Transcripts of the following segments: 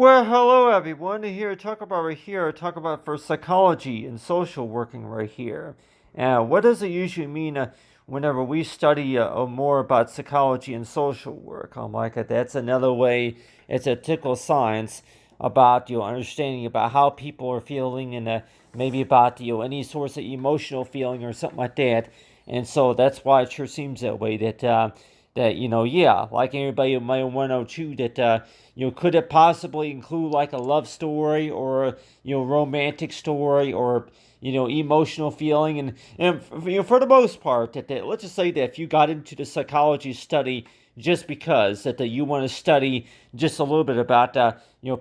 Well, hello everyone. Talk about for psychology and social working right here. What does it usually mean whenever we study more about psychology and social work? Like that's another way. It's a typical science about understanding about how people are feeling and maybe about any sorts of emotional feeling or something like that. And so that's why it sure seems that way that yeah, like everybody might want to know too that could it possibly include like a love story or romantic story or emotional feeling and for the most part that let's just say that if you got into the psychology study just because that you want to study just a little bit about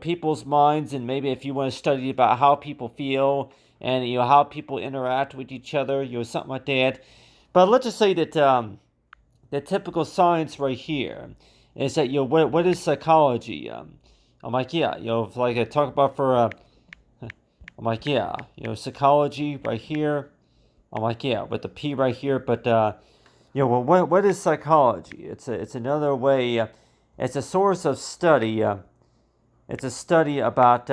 people's minds, and maybe if you want to study about how people feel and how people interact with each other, something like that. But let's just say that the typical science right here is that what is psychology? I'm like yeah, like I talk about for I'm like yeah, psychology right here. I'm like yeah, with the P right here, but well, what is psychology? It's another way. It's a source of study. It's a study about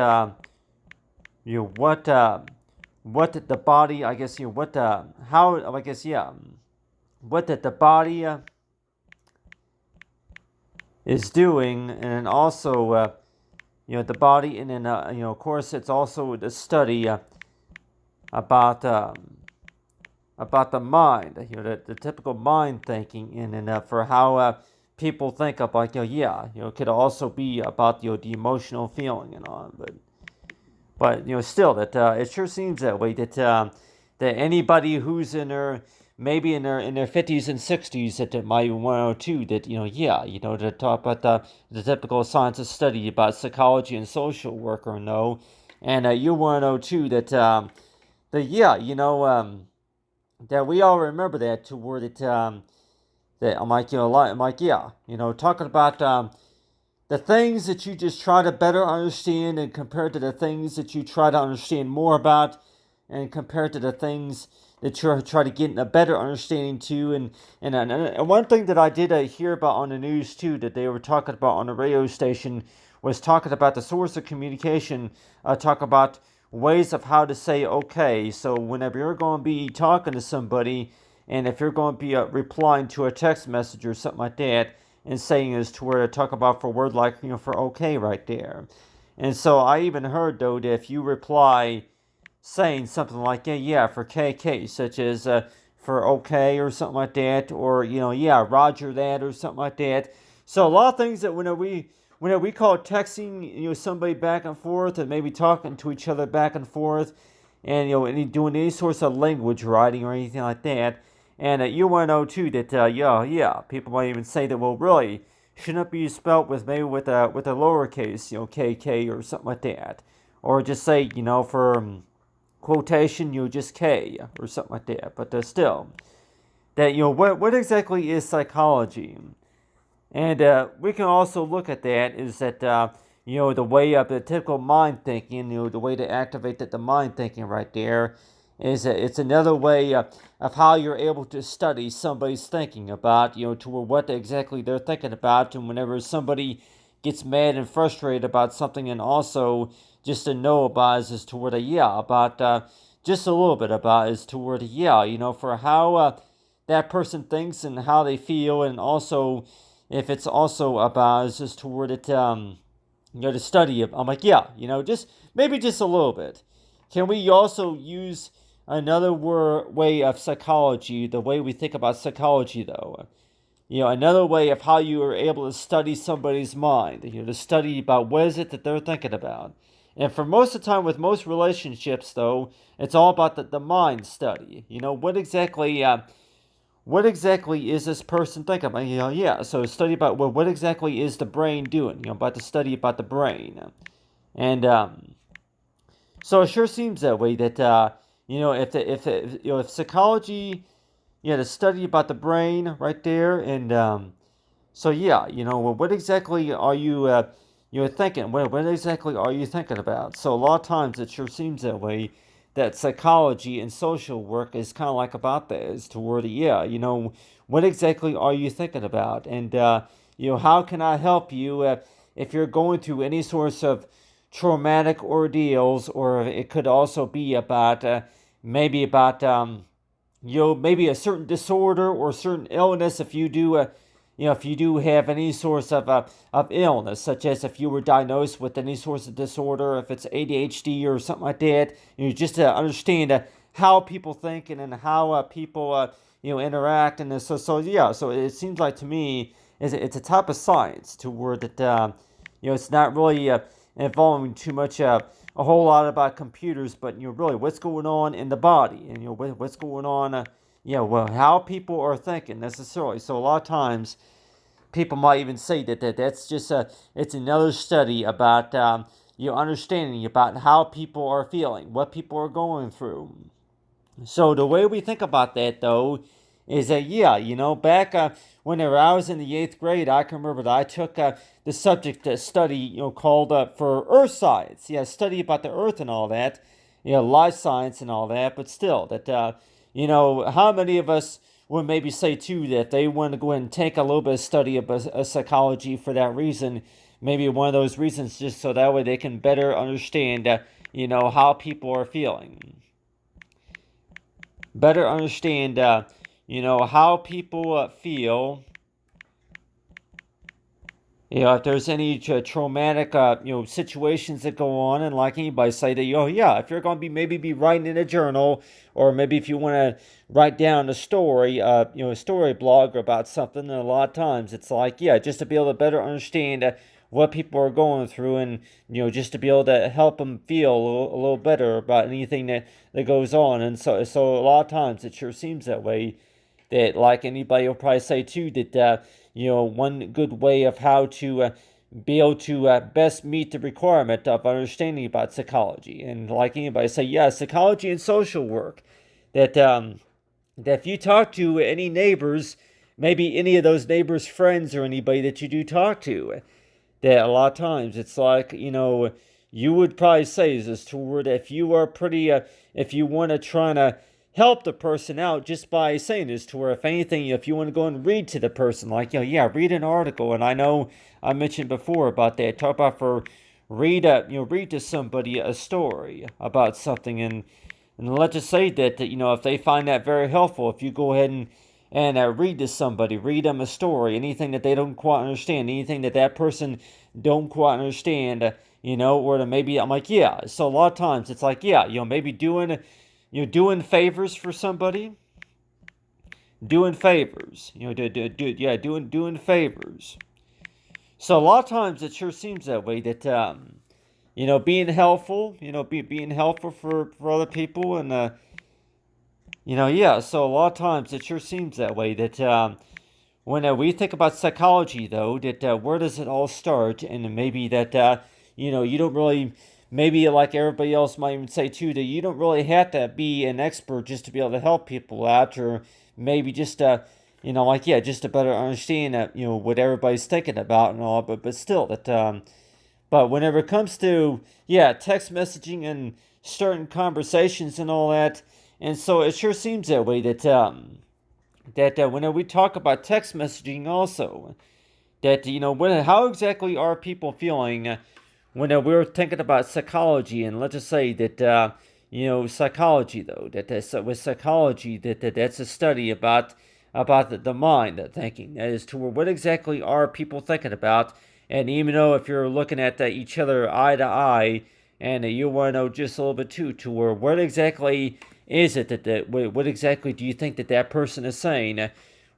you know what the body. I guess what how I guess yeah, what the body is doing, and also the body, and then of course it's also the study about about the mind, the typical mind thinking, and for how people think of like yeah, it could also be about the emotional feeling and all, but still that it sure seems that way that anybody who's in their maybe in their 50s and 60s that might want to too that yeah to talk about the typical science of study about psychology and social work or no, and you want to know too that yeah that we all remember that toward it that I'm like I'm like yeah talking about the things that you just try to better understand and compared to the things that you try to understand more about and compared to the things that you try to get a better understanding to, and one thing that I did hear about on the news too that they were talking about on the radio station was talking about the source of communication, talk about ways of how to say okay. So whenever you're going to be talking to somebody, and if you're going to be replying to a text message or something like that, and saying is to where to talk about for word like for okay right there. And so I even heard though that if you reply saying something like yeah for KK, such as for okay or something like that, or yeah Roger that or something like that. So a lot of things that whenever we call texting somebody back and forth and maybe talking to each other back and forth, and doing any sorts of language writing or anything like that. And you want to know too that yeah people might even say that well really shouldn't be spelt with maybe with a lowercase KK or something like that, or just say for quotation just K or something like that. But still that what exactly is psychology, and we can also look at that is that the way of the typical mind thinking, the way to activate the mind thinking right there is that it's another way of how you're able to study somebody's thinking about, to what exactly they're thinking about, and whenever somebody gets mad and frustrated about something, and also just to know about is to where the yeah about just a little bit about is to where the yeah for how that person thinks and how they feel, and also if it's also about is just toward it to study it. I'm like yeah just maybe just a little bit. Can we also use another way of psychology, the way we think about psychology though, another way of how you are able to study somebody's mind, to study about what is it that they're thinking about. And for most of the time with most relationships though, it's all about the mind study. What exactly is this person thinking about? Yeah. So study about well, what exactly is the brain doing? About the study about the brain, and so it sure seems that way that if psychology, the study about the brain right there, and so yeah, well, what exactly are you thinking? What exactly are you thinking about? So a lot of times it sure seems that way that psychology and social work is kind of like about that is toward yeah, what exactly are you thinking about? And how can I help you if you're going through any sorts of traumatic ordeals, or it could also be about maybe about maybe a certain disorder or certain illness. If you do if you do have any source of illness, such as if you were diagnosed with any source of disorder, if it's ADHD or something like that, just to understand how people think and how people interact. And so it seems like to me it's a type of science to where that it's not really involving too much a whole lot about computers, but really what's going on in the body, and what's going on how people are thinking necessarily. So a lot of times people might even say that's just it's another study about understanding about how people are feeling, what people are going through. So the way we think about that, though, is that back whenever I was in the 8th grade, I can remember that I took the subject study called for Earth science. Yeah, study about the Earth and all that, life science and all that. But still, that how many of us would maybe say too that they want to go ahead and take a little bit of study of psychology for that reason? Maybe one of those reasons, just so that way they can better understand how people are feeling, better understand how people feel. If there's any traumatic, situations that go on, and like anybody say that, if you're going to be writing in a journal, or maybe if you want to write down a story, a story blog about something, and a lot of times it's like, just to be able to better understand what people are going through, and just to be able to help them feel a little better about anything that goes on. And so a lot of times it sure seems that way. That, like anybody will probably say too, that one good way of how to be able to best meet the requirement of understanding about psychology, and like anybody say, psychology and social work, that that if you talk to any neighbors, maybe any of those neighbors' friends or anybody that you do talk to, that a lot of times it's like you would probably say is toward, if you are pretty if you want to try to help the person out just by saying this, to where if anything, if you want to go and read to the person, like read an article. And I know I mentioned before about that, talk about for read to somebody a story about something, and let's just say that if they find that very helpful, if you go ahead and read to somebody, read them a story, anything that they don't quite understand, anything that person don't quite understand, or to maybe, I'm like, so a lot of times it's like, maybe doing favors for somebody, doing favors, doing favors. So a lot of times it sure seems that way, that being helpful, being helpful for other people, and so a lot of times it sure seems that way, that when we think about psychology, though, that where does it all start? And maybe that you don't really, maybe like everybody else might even say too, that you don't really have to be an expert just to be able to help people out, or maybe just just to better understand what everybody's thinking about and all. But still, that but whenever it comes to text messaging and starting conversations and all that, and so it sure seems that way, that whenever we talk about text messaging also, that how exactly are people feeling when we're thinking about psychology. And let's just say that psychology, though, with psychology, that's a study about the mind, the thinking, that is, to what exactly are people thinking about. And even though if you're looking at each other eye to eye, and you want to know just a little bit too, to where what exactly is it what exactly do you think that person is saying,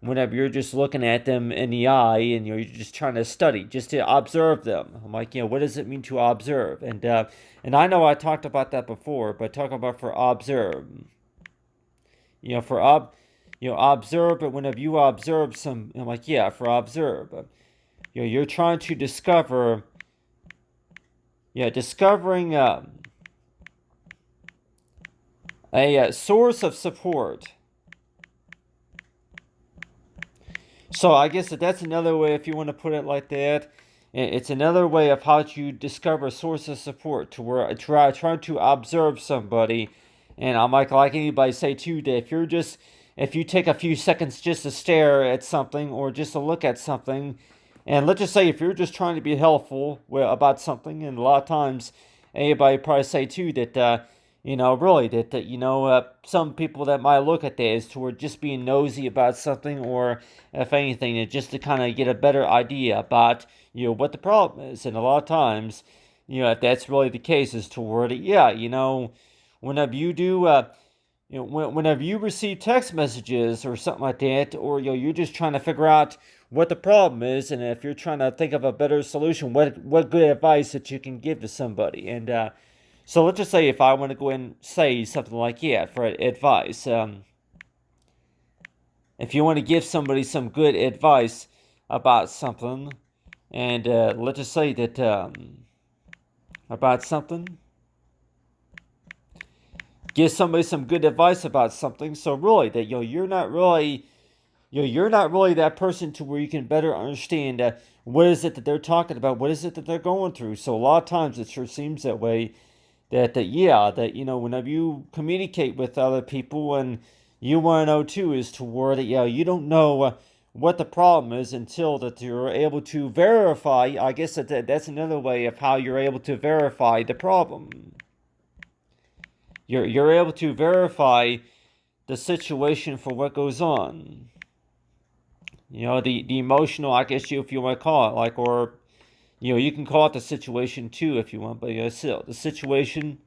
whenever you're just looking at them in the eye, and you're just trying to study, just to observe them. I'm like, what does it mean to observe? And I know I talked about that before, but talk about for observe. Observe. But whenever you observe some, I'm like, for observe. You're trying to discover. Discovering a source of support. So I guess that's another way, if you want to put it like that. It's another way of how to discover a source of support, to where try to observe somebody. And I'm like anybody say too, that if you take a few seconds just to stare at something, or just to look at something, And let's just say if you're just trying to be helpful about something, and a lot of times anybody probably say too that really that some people that might look at that as toward just being nosy about something, or if anything, just to kind of get a better idea about what the problem is. And a lot of times, if that's really the case, is toward it. Yeah, whenever you do. Whenever you receive text messages or something like that, or you're just trying to figure out what the problem is, and if you're trying to think of a better solution, what good advice that you can give to somebody. And so let's just say if I want to go and say something like, yeah, for advice, if you want to give somebody some good advice about something, and let's just say that about something, give somebody some good advice about something. So really, that you're not really that person to where you can better understand what is it that they're talking about, what is it that they're going through. So a lot of times it sure seems that way. That whenever you communicate with other people, and you want to know too, is to where that you don't know what the problem is until that you're able to verify. I guess that's another way of how you're able to verify the problem. You're able to verify the situation for what goes on. The emotional, I guess if you want to call it, like, or you can call it the situation too if you want, but still the situation.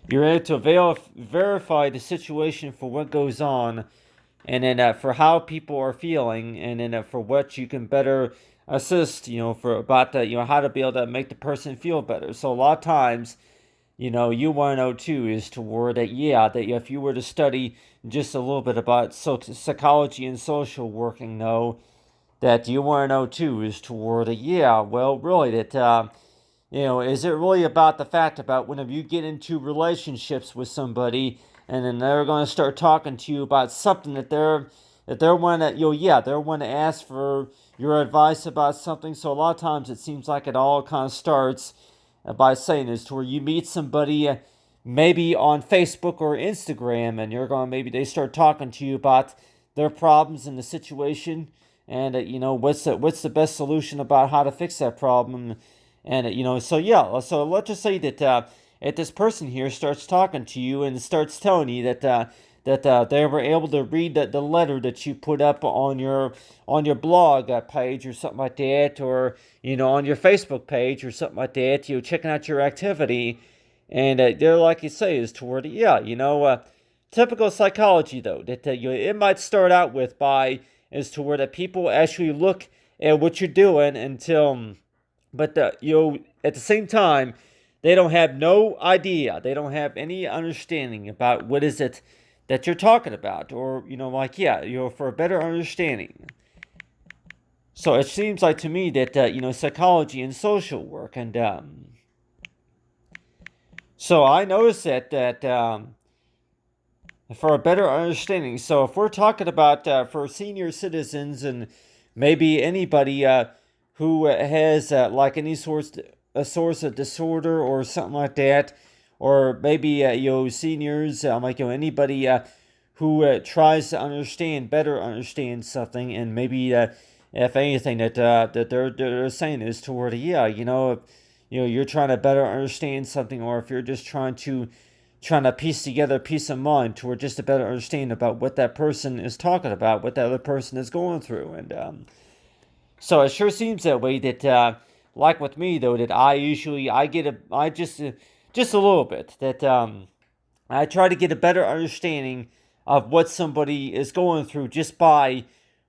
You're able to verify the situation for what goes on, and then for how people are feeling, and then for what you can better assist. For about that, how to be able to make the person feel better. So a lot of times, you want to know too is toward that that if you were to study just a little bit about psychology and social working, though, that you want to know too is toward that well, really that is it really about the fact about whenever you get into relationships with somebody, and then they're going to start talking to you about something that they're one that they're one to ask for your advice about something. So a lot of times it seems like it all kind of starts by saying is to where you meet somebody maybe on Facebook or Instagram, and maybe they start talking to you about their problems and the situation, and what's the best solution about how to fix that problem. And so let's just say that if this person here starts talking to you and starts telling you that they were able to read the letter that you put up on your blog page or something like that, or on your Facebook page or something like that, checking out your activity, and they're like you say is toward typical psychology though, that it might start out with by is to where that people actually look at what you're doing until. But at the same time, they don't have no idea. They don't have any understanding about what is it that you're talking about, or for a better understanding. So it seems like to me that psychology and social work, and so I noticed that for a better understanding. So if we're talking about for senior citizens, and maybe anybody who has like any source of disorder or something like that, or maybe seniors, like anybody who tries to better understand something, and maybe if anything that they're saying is toward if you're trying to better understand something, or if you're just trying to piece together peace of mind toward just a better understanding about what that person is talking about, what the other person is going through. And so it sure seems that way that like with me though, that I get just a little bit that I try to get a better understanding of what somebody is going through just by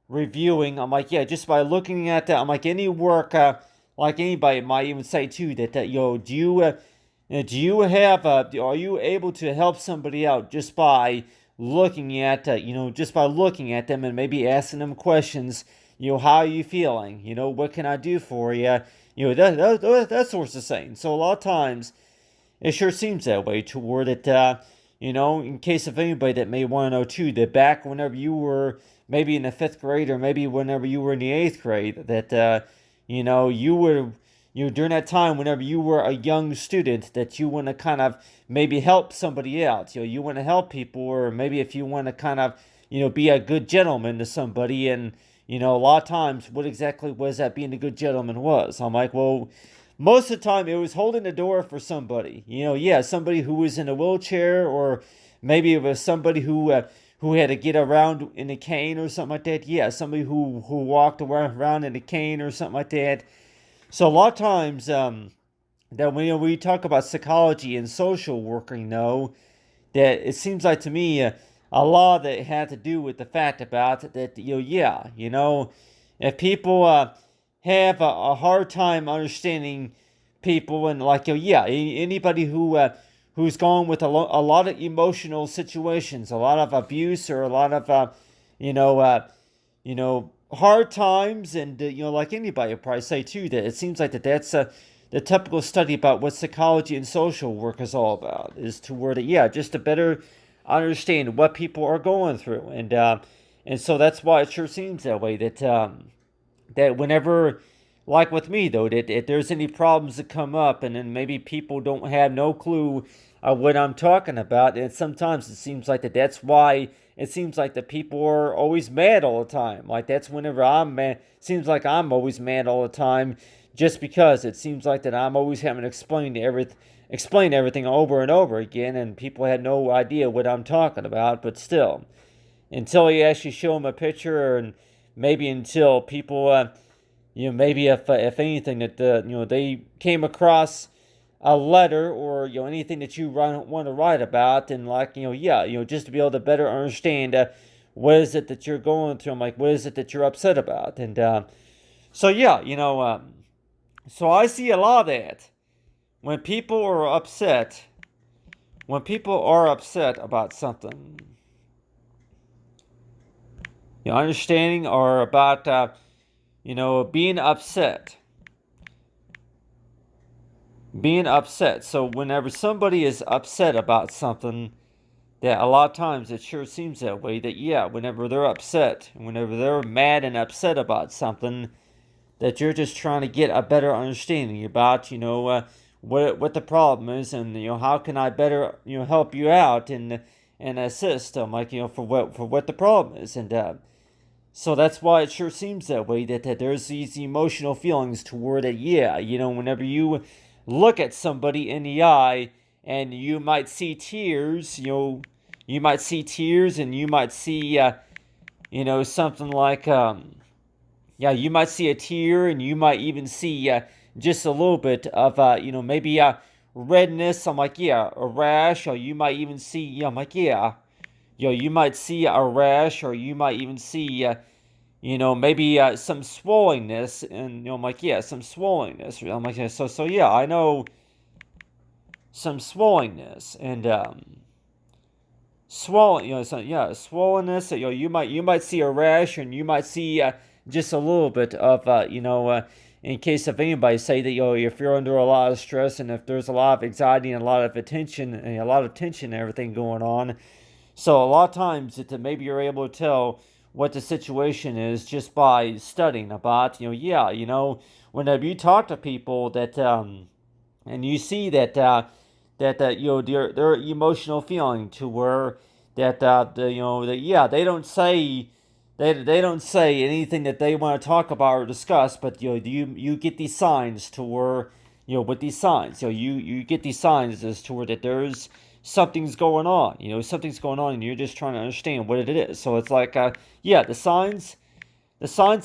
reviewing. I'm like, just by looking at that. I'm like, any work, like anybody might even say too, that do you have are you able to help somebody out just by looking at just by looking at them and maybe asking them questions? How are you feeling? What can I do for you? That sorts of thing. So a lot of times, it sure seems that way toward it. In case of anybody that may want to know too, that back whenever you were maybe in the 5th grade, or maybe whenever you were in the 8th grade, that you were during that time whenever you were a young student, that you want to kind of maybe help somebody out. You want to help people, or maybe if you want to kind of be a good gentleman to somebody. And, a lot of times, what exactly was that being a good gentleman was? I'm like, well, most of the time it was holding the door for somebody. Somebody who was in a wheelchair, or maybe it was somebody who had to get around in a cane or something like that. Yeah, somebody who walked around in a cane or something like that. So a lot of times, that when we talk about psychology and social working, that it seems like to me a lot that had to do with the fact about that, if people have a hard time understanding people, and like, anybody who's gone with a lot of emotional situations, a lot of abuse, or a lot of you know uh, hard times. And like anybody would probably say too, that it seems like that's the typical study about what psychology and social work is all about, is to where just to better understand what people are going through. And so that's why it sure seems that way, that whenever, like with me though, that if there's any problems that come up, and then maybe people don't have no clue what I'm talking about, and sometimes it seems like that's why it seems like the people are always mad all the time. Like, that's whenever I'm mad. Seems like I'm always mad all the time, just because it seems like that I'm always having to explain everything over and over again, and people had no idea what I'm talking about. But still, until you actually show them a picture, and maybe until people, maybe if anything, that they came across a letter, or anything that you want to write about, and like, just to be able to better understand what is it that you're going through. I'm like, what is it that you're upset about? And so so I see a lot of that when people are upset. When people are upset about something, understanding, or about being upset. So whenever somebody is upset about something, that a lot of times it sure seems that way, that whenever they're upset, whenever they're mad and upset about something, that you're just trying to get a better understanding about, what the problem is, and how can I better help you out, and assist them, like, for what the problem is. And so that's why it sure seems that way, that there's these emotional feelings toward it. Whenever you look at somebody in the eye, and you might see tears, you might see tears, and you might see, something like, you might see a tear, and you might even see just a little bit of, maybe redness. I'm like, a rash, or you might even see, I'm like, you might see a rash, or you might even see, maybe some swollenness. And I'm like, some swollenness. I'm like, so I know some swollenness, and swollen, swollenness. You might see a rash, and you might see just a little bit of, in case of anybody say that, if you're under a lot of stress, and if there's a lot of anxiety, and a lot of attention, and a lot of tension and everything going on. So a lot of times that maybe you're able to tell what the situation is just by studying about, whenever you talk to people that, and you see that, their emotional feeling, to where that, they don't say, they don't say anything that they want to talk about or discuss, but you get these signs to where, with these signs, you get these signs as to where that there's something's going on, and you're just trying to understand what it is. So it's like, the signs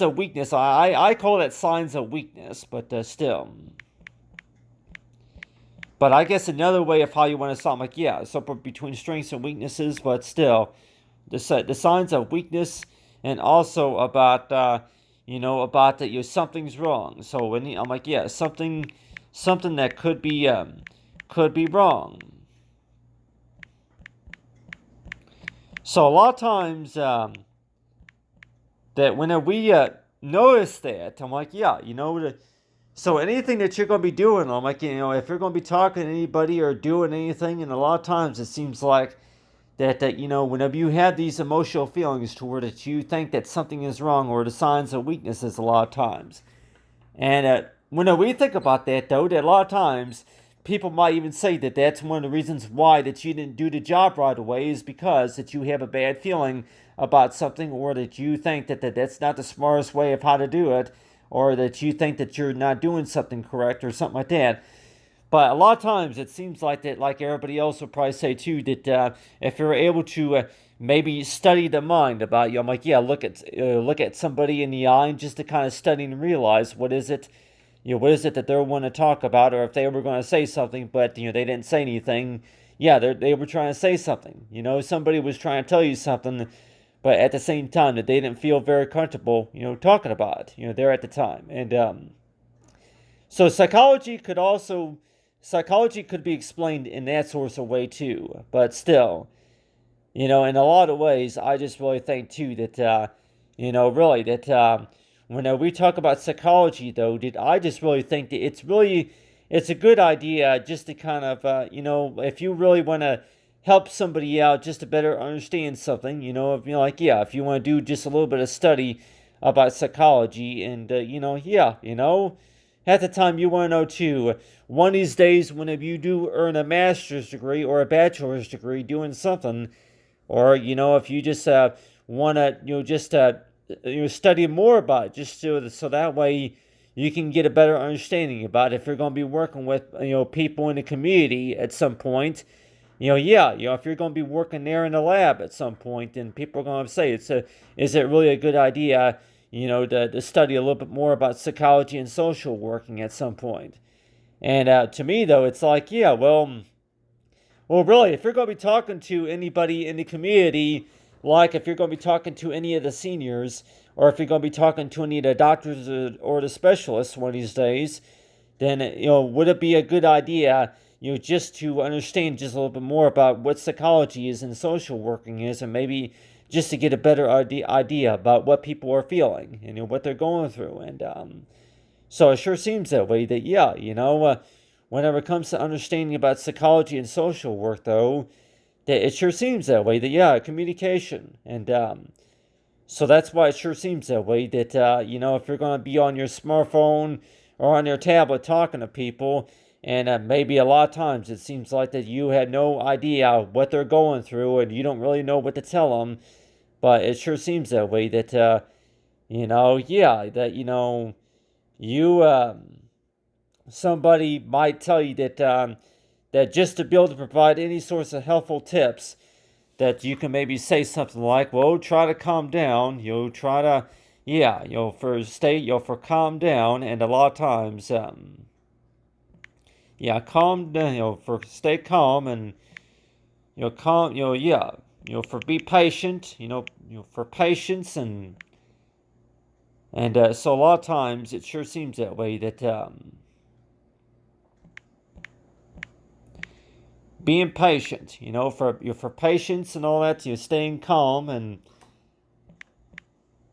of weakness. I call that signs of weakness, but still. But I guess another way of how you want to sound, like, so between strengths and weaknesses, but still, the signs of weakness, and also about, about that something's wrong. So when I'm like, something that could be wrong. So a lot of times, that whenever we notice that, I'm like, so anything that you're going to be doing, I'm like, if you're going to be talking to anybody or doing anything, and a lot of times it seems like that whenever you have these emotional feelings toward it, you think that something is wrong, or the signs of weaknesses a lot of times. And whenever we think about that, though, that a lot of times people might even say that that's one of the reasons why that you didn't do the job right away, is because that you have a bad feeling about something, or that you think that that's not the smartest way of how to do it, or that you think that you're not doing something correct or something like that. But a lot of times it seems like that, like everybody else will probably say too, that if you're able to maybe study the mind about you, I'm like, yeah, look at somebody in the eye and just to kind of study and realize what is it, what is it that they want to talk about, or if they were going to say something, but they didn't say anything. Yeah, they were trying to say something. Somebody was trying to tell you something, but at the same time that they didn't feel very comfortable, talking about it, there at the time. And so psychology could be explained in that sort of way too. But still, in a lot of ways, I just really think too that, really that when we talk about psychology, though, I just really think that it's a good idea just to kind of, if you really want to help somebody out just to better understand something, if you want to do just a little bit of study about psychology, and, at the time you want to know too, one of these days whenever you do earn a master's degree or a bachelor's degree doing something, or, if you just want to, study more about it, just so that way you can get a better understanding about it if you're going to be working with, people in the community at some point. If you're going to be working there in the lab at some point, then people are going to say, is it really a good idea, to study a little bit more about psychology and social working at some point? And to me, though, it's like, yeah, well, really, if you're going to be talking to anybody in the community, like if you're going to be talking to any of the seniors, or if you're going to be talking to any of the doctors or the specialists one of these days, then, would it be a good idea, just to understand just a little bit more about what psychology is and social working is, and maybe just to get a better idea about what people are feeling and what they're going through. And so it sure seems that way that, yeah, whenever it comes to understanding about psychology and social work, though, that it sure seems that way that, yeah, communication. And so that's why it sure seems that way that, if you're going to be on your smartphone or on your tablet talking to people, and maybe a lot of times it seems like that you had no idea what they're going through and you don't really know what to tell them. But it sure seems that way that, that, somebody might tell you that just to be able to provide any sorts of helpful tips, that you can maybe say something like, well, try to calm down, try to, for calm down, and a lot of times, calm down, for stay calm, and, calm, for be patient, for patience, and so a lot of times it sure seems that way that, being patient, for patience and all that, staying calm, and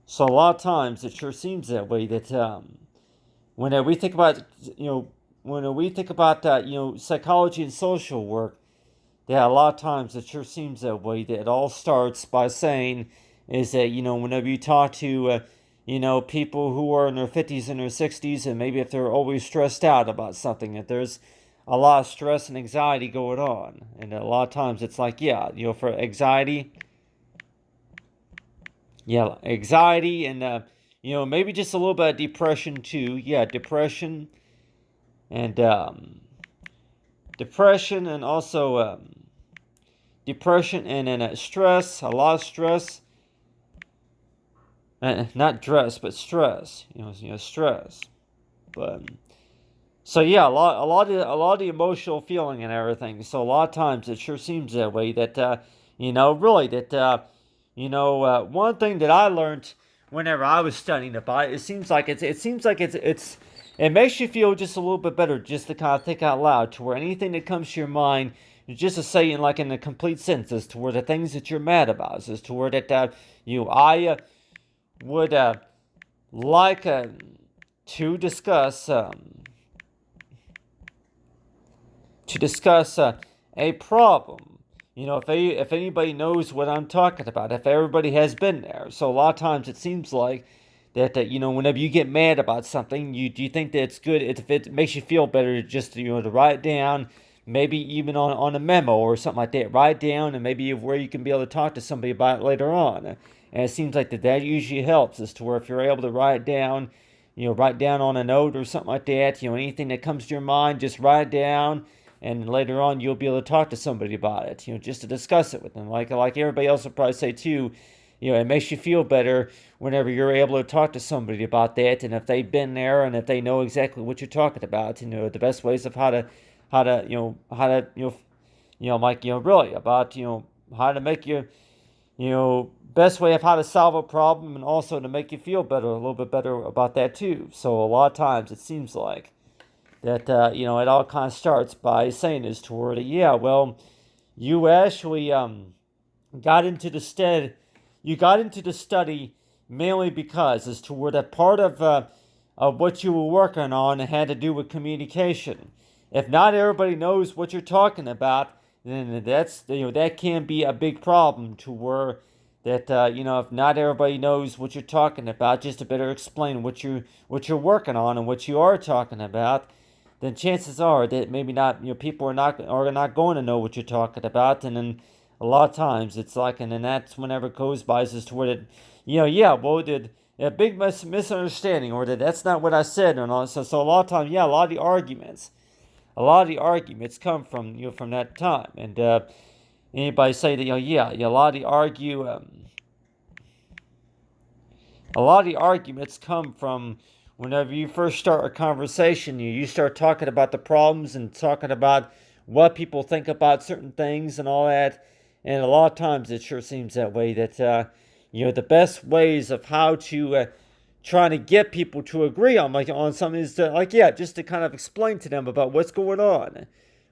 so a lot of times it sure seems that way that when we think about psychology and social work, that a lot of times it sure seems that way that it all starts by saying is that whenever you talk to people who are in their 50s and their 60s, and maybe if they're always stressed out about something, if there's a lot of stress and anxiety going on. And a lot of times it's like, for anxiety, and, maybe just a little bit of depression too. Yeah, depression, and also depression, and then stress, a lot of stress. Not dress, but stress. Stress. But so yeah, a lot of the emotional feeling and everything. So a lot of times it sure seems that way that really that one thing that I learned whenever I was studying about it, it makes you feel just a little bit better just to kind of think out loud, to where anything that comes to your mind, just to say in a complete sentence, as to where the things that you're mad about, as to where that I would like to discuss. To discuss a problem. If anybody knows what I'm talking about, if everybody has been there. So a lot of times it seems like that whenever you get mad about something, do you think that it's good if it makes you feel better just to write down, maybe even on a memo or something like that, write down, and maybe where you can be able to talk to somebody about it later on. And it seems like that usually helps, as to where if you're able to write down, write down on a note or something like that, anything that comes to your mind, just write it down, and later on you'll be able to talk to somebody about it, just to discuss it with them. Like everybody else will probably say too, it makes you feel better whenever you're able to talk to somebody about that, and if they've been there and if they know exactly what you're talking about, the best ways of how to really about how to make best way of how to solve a problem, and also to make you feel better, a little bit better about that too. So a lot of times it seems like that it all kind of starts by saying is toward yeah, well, you actually got into the stead you got into the study mainly because as toward that part of what you were working on had to do with communication. If not everybody knows what you're talking about, then that can be a big problem, to where that if not everybody knows what you're talking about, just to better explain what you're working on and what you are talking about, then chances are that maybe not people are not going to know what you're talking about. And then a lot of times it's like, and then that's whenever it goes by, as to where it, yeah, well, did a big misunderstanding, or that's not what I said, and all. So a lot of times, yeah, a lot of the arguments come from that time. And anybody say that yeah, a lot of the arguments come from whenever you first start a conversation. You start talking about the problems and talking about what people think about certain things and all that. And a lot of times it sure seems that way, that the best ways of how to trying to get people to agree on something is to, just to kind of explain to them about what's going on,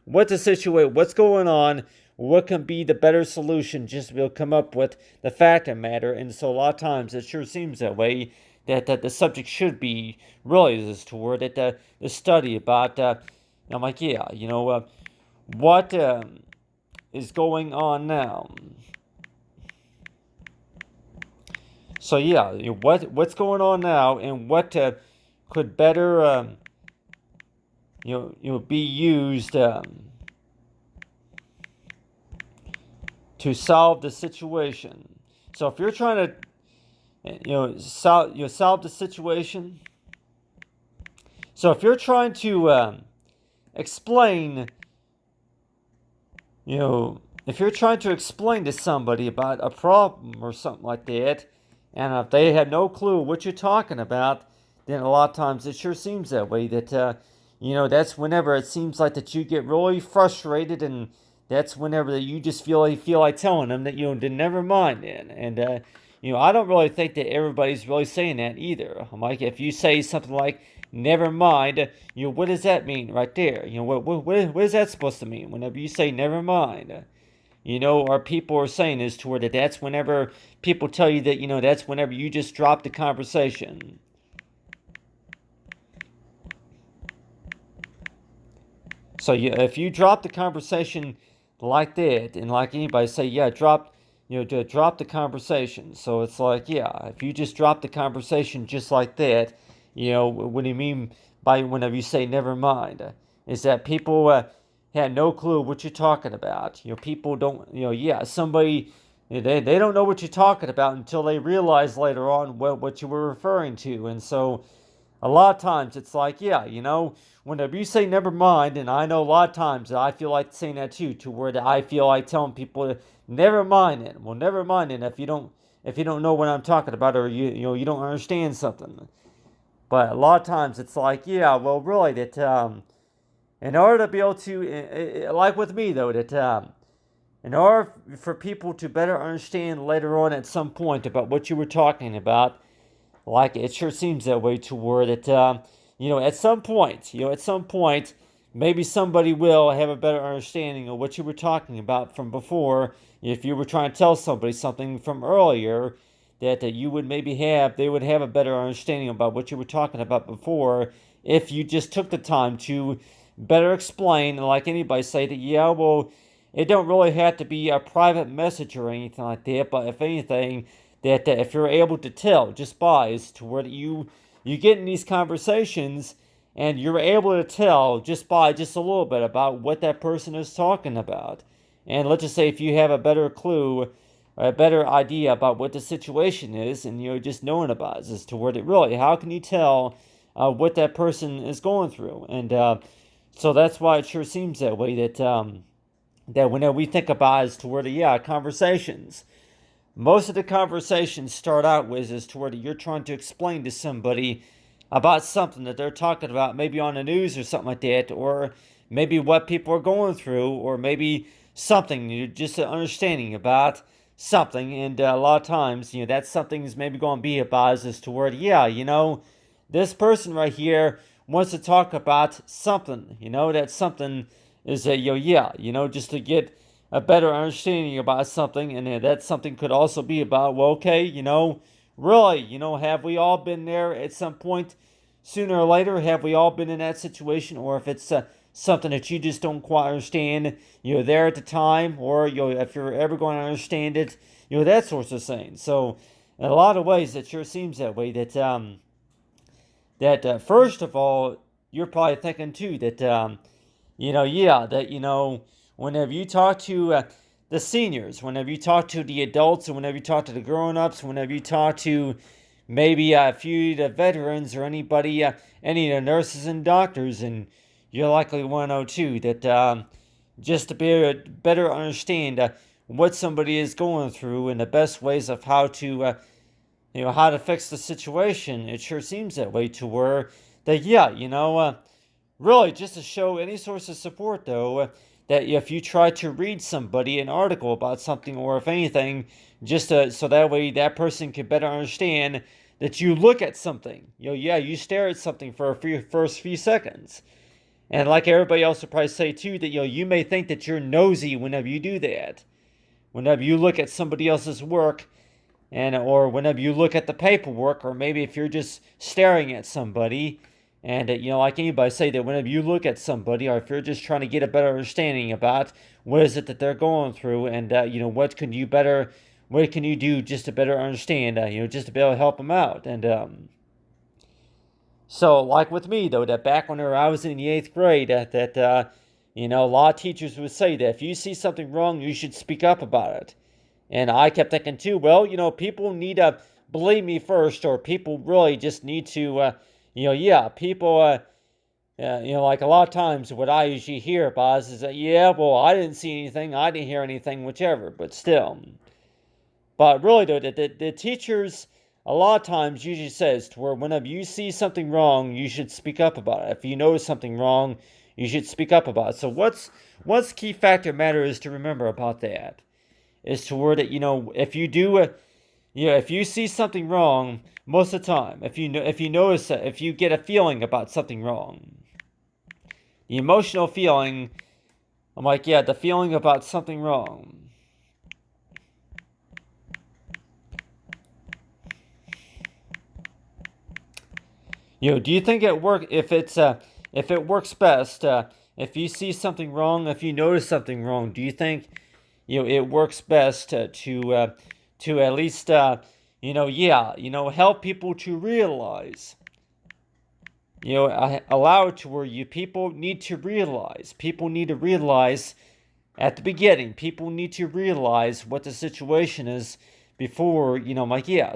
what's going on, what can be the better solution, just to be able to come up with the fact of matter. And so a lot of times it sure seems that way, that the subject should be really is toward that the study about I'm like, yeah, what is going on now. So yeah, what's going on now, and what could better be used to solve the situation. So if you're trying to solve the situation. So if you're trying to explain, if you're trying to explain to somebody about a problem or something like that, and if they have no clue what you're talking about, then a lot of times it sure seems that way, that that's whenever it seems like that you get really frustrated, and that's whenever that you just feel like telling them that then never mind then. And I don't really think that everybody's really saying that either. I'm like, if you say something like never mind, what does that mean right there? What is that supposed to mean whenever you say never mind? Or people are saying is toward that's whenever people tell you that that's whenever you just drop the conversation. So if you drop the conversation like that, and like anybody say, yeah, drop the conversation. So it's like, yeah, if you just drop the conversation just like that, what do you mean by whenever you say never mind? Is that people had no clue what you're talking about. People don't, somebody, they don't know what you're talking about until they realize later on what you were referring to. And so a lot of times it's like, yeah, whenever you say never mind, and I know a lot of times that I feel like saying that too, to where I feel like telling people to never mind it. Well, never mind it if you don't know what I'm talking about, or you don't understand something. But a lot of times it's like, yeah, well, really, that in order to be able to, like with me though, that in order for people to better understand later on at some point about what you were talking about, like it sure seems that way, to where that at some point, maybe somebody will have a better understanding of what you were talking about from before. If you were trying to tell somebody something from earlier, that you would they would have a better understanding about what you were talking about before, if you just took the time to better explain. Like anybody say that, yeah, well, it don't really have to be a private message or anything like that, but if anything, that if you're able to tell just by as to where you get in these conversations and you're able to tell just by just a little bit about what that person is talking about. And let's just say if you have a better clue, a better idea about what the situation is, and just knowing about it as to where it really, how can you tell what that person is going through? And so that's why it sure seems that way that whenever we think about as to where the conversations, most of the conversations start out with is to where you're trying to explain to somebody about something that they're talking about, maybe on the news or something like that, or maybe what people are going through, or maybe something, just an understanding about something. And a lot of times, that something is maybe going to be about as to where, this person right here wants to talk about something, that something is just to get a better understanding about something, and that something could also be about, well, okay, really, have we all been there at some point sooner or later? Have we all been in that situation? Or if it's something that you just don't quite understand, there at the time, or if you're ever going to understand it, that sorts of thing. So in a lot of ways, it sure seems that way. That first of all, you're probably thinking too that whenever you talk to the seniors, whenever you talk to the adults, and whenever you talk to the grown-ups, whenever you talk to maybe a few of the veterans or anybody, any of the nurses and doctors, and you're likely want to know too that just to be able to better understand what somebody is going through and the best ways of how to how to fix the situation. It sure seems that way to where that really just to show any source of support though. That if you try to read somebody an article about something, or if anything, just so that way that person can better understand that you look at something. You stare at something for first few seconds. And like everybody else would probably say too, that you may think that you're nosy whenever you do that. Whenever you look at somebody else's work, or whenever you look at the paperwork, or maybe if you're just staring at somebody, and like anybody say that whenever you look at somebody, or if you're just trying to get a better understanding about what is it that they're going through, and what can you do just to better understand, just to be able to help them out. And so like with me though, that back whenever I was in the 8th grade, that a lot of teachers would say that if you see something wrong, you should speak up about it. And I kept thinking too, well, people need to believe me first, or people really just need to people, like a lot of times what I usually hear about is that, well, I didn't see anything, I didn't hear anything, whichever, but still. But really, though, the teachers a lot of times usually says to where whenever you see something wrong, you should speak up about it. If you notice something wrong, you should speak up about it. So what's key factor matter is to remember about that is to where that, if you do if you see something wrong, most of the time, if you notice that, if you get a feeling about something wrong, the emotional feeling, I'm like, the feeling about something wrong. Do you think if it works best, if you see something wrong, if you notice something wrong, do you think, it works best to at least, help people to realize, allow it to where people need to realize at the beginning, people need to realize what the situation is before,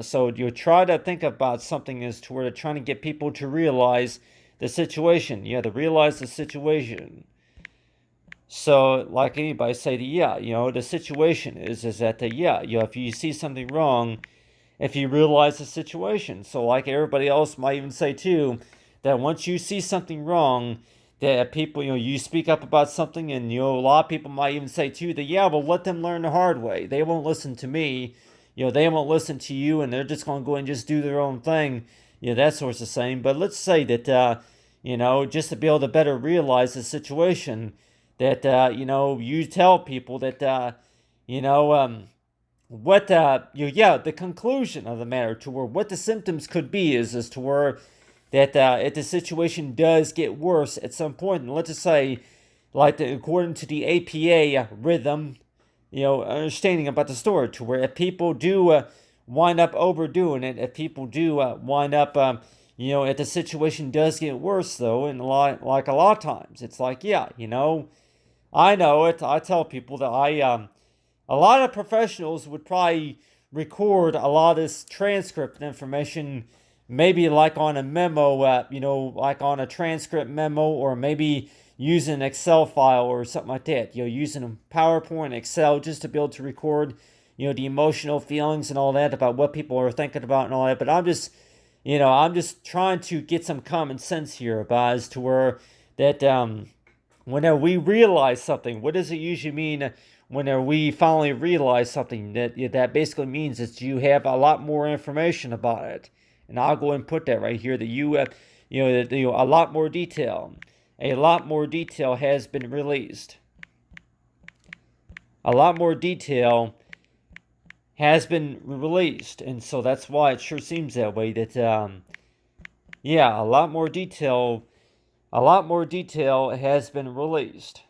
so you try to think about something as to where they're trying to get people to realize the situation. You have to realize the situation. So, like anybody say, the situation is that if you see something wrong, if you realize the situation. So, like everybody else might even say too, that once you see something wrong, that people, you speak up about something, and a lot of people might even say too that well, let them learn the hard way. They won't listen to me. They won't listen to you, and they're just going to go and just do their own thing. That sort of thing. But let's say that just to be able to better realize the situation, that you tell people that what the conclusion of the matter, to where what the symptoms could be is to where that if the situation does get worse at some point, and let's just say, like according to the APA rhythm, understanding about the story, to where if people do wind up overdoing it, if people do wind up, if the situation does get worse, though, and a lot of times, it's like, yeah, I know it. I tell people that a lot of professionals would probably record a lot of this transcript information, maybe like on a memo, like on a transcript memo, or maybe using an Excel file or something like that. Using PowerPoint, Excel, just to be able to record, the emotional feelings and all that about what people are thinking about and all that. But I'm just trying to get some common sense here about as to where that whenever we realize something, what does it usually mean whenever we finally realize something? That basically means that you have a lot more information about it. And I'll go and put that right here, that you have, a lot more detail. A lot more detail has been released. A lot more detail has been released. And so that's why it sure seems that way, that, a lot more detail has been released.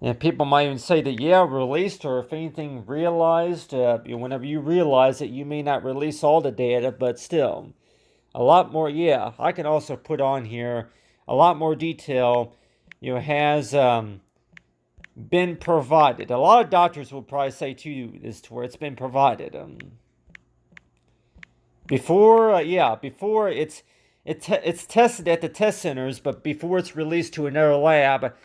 And people might even say that, released, or if anything, realized. Whenever you realize it, you may not release all the data, but still. A lot more, I can also put on here, a lot more detail, has been provided. A lot of doctors will probably say to you this, to where it's been provided. Before it's tested at the test centers, but before it's released to another lab,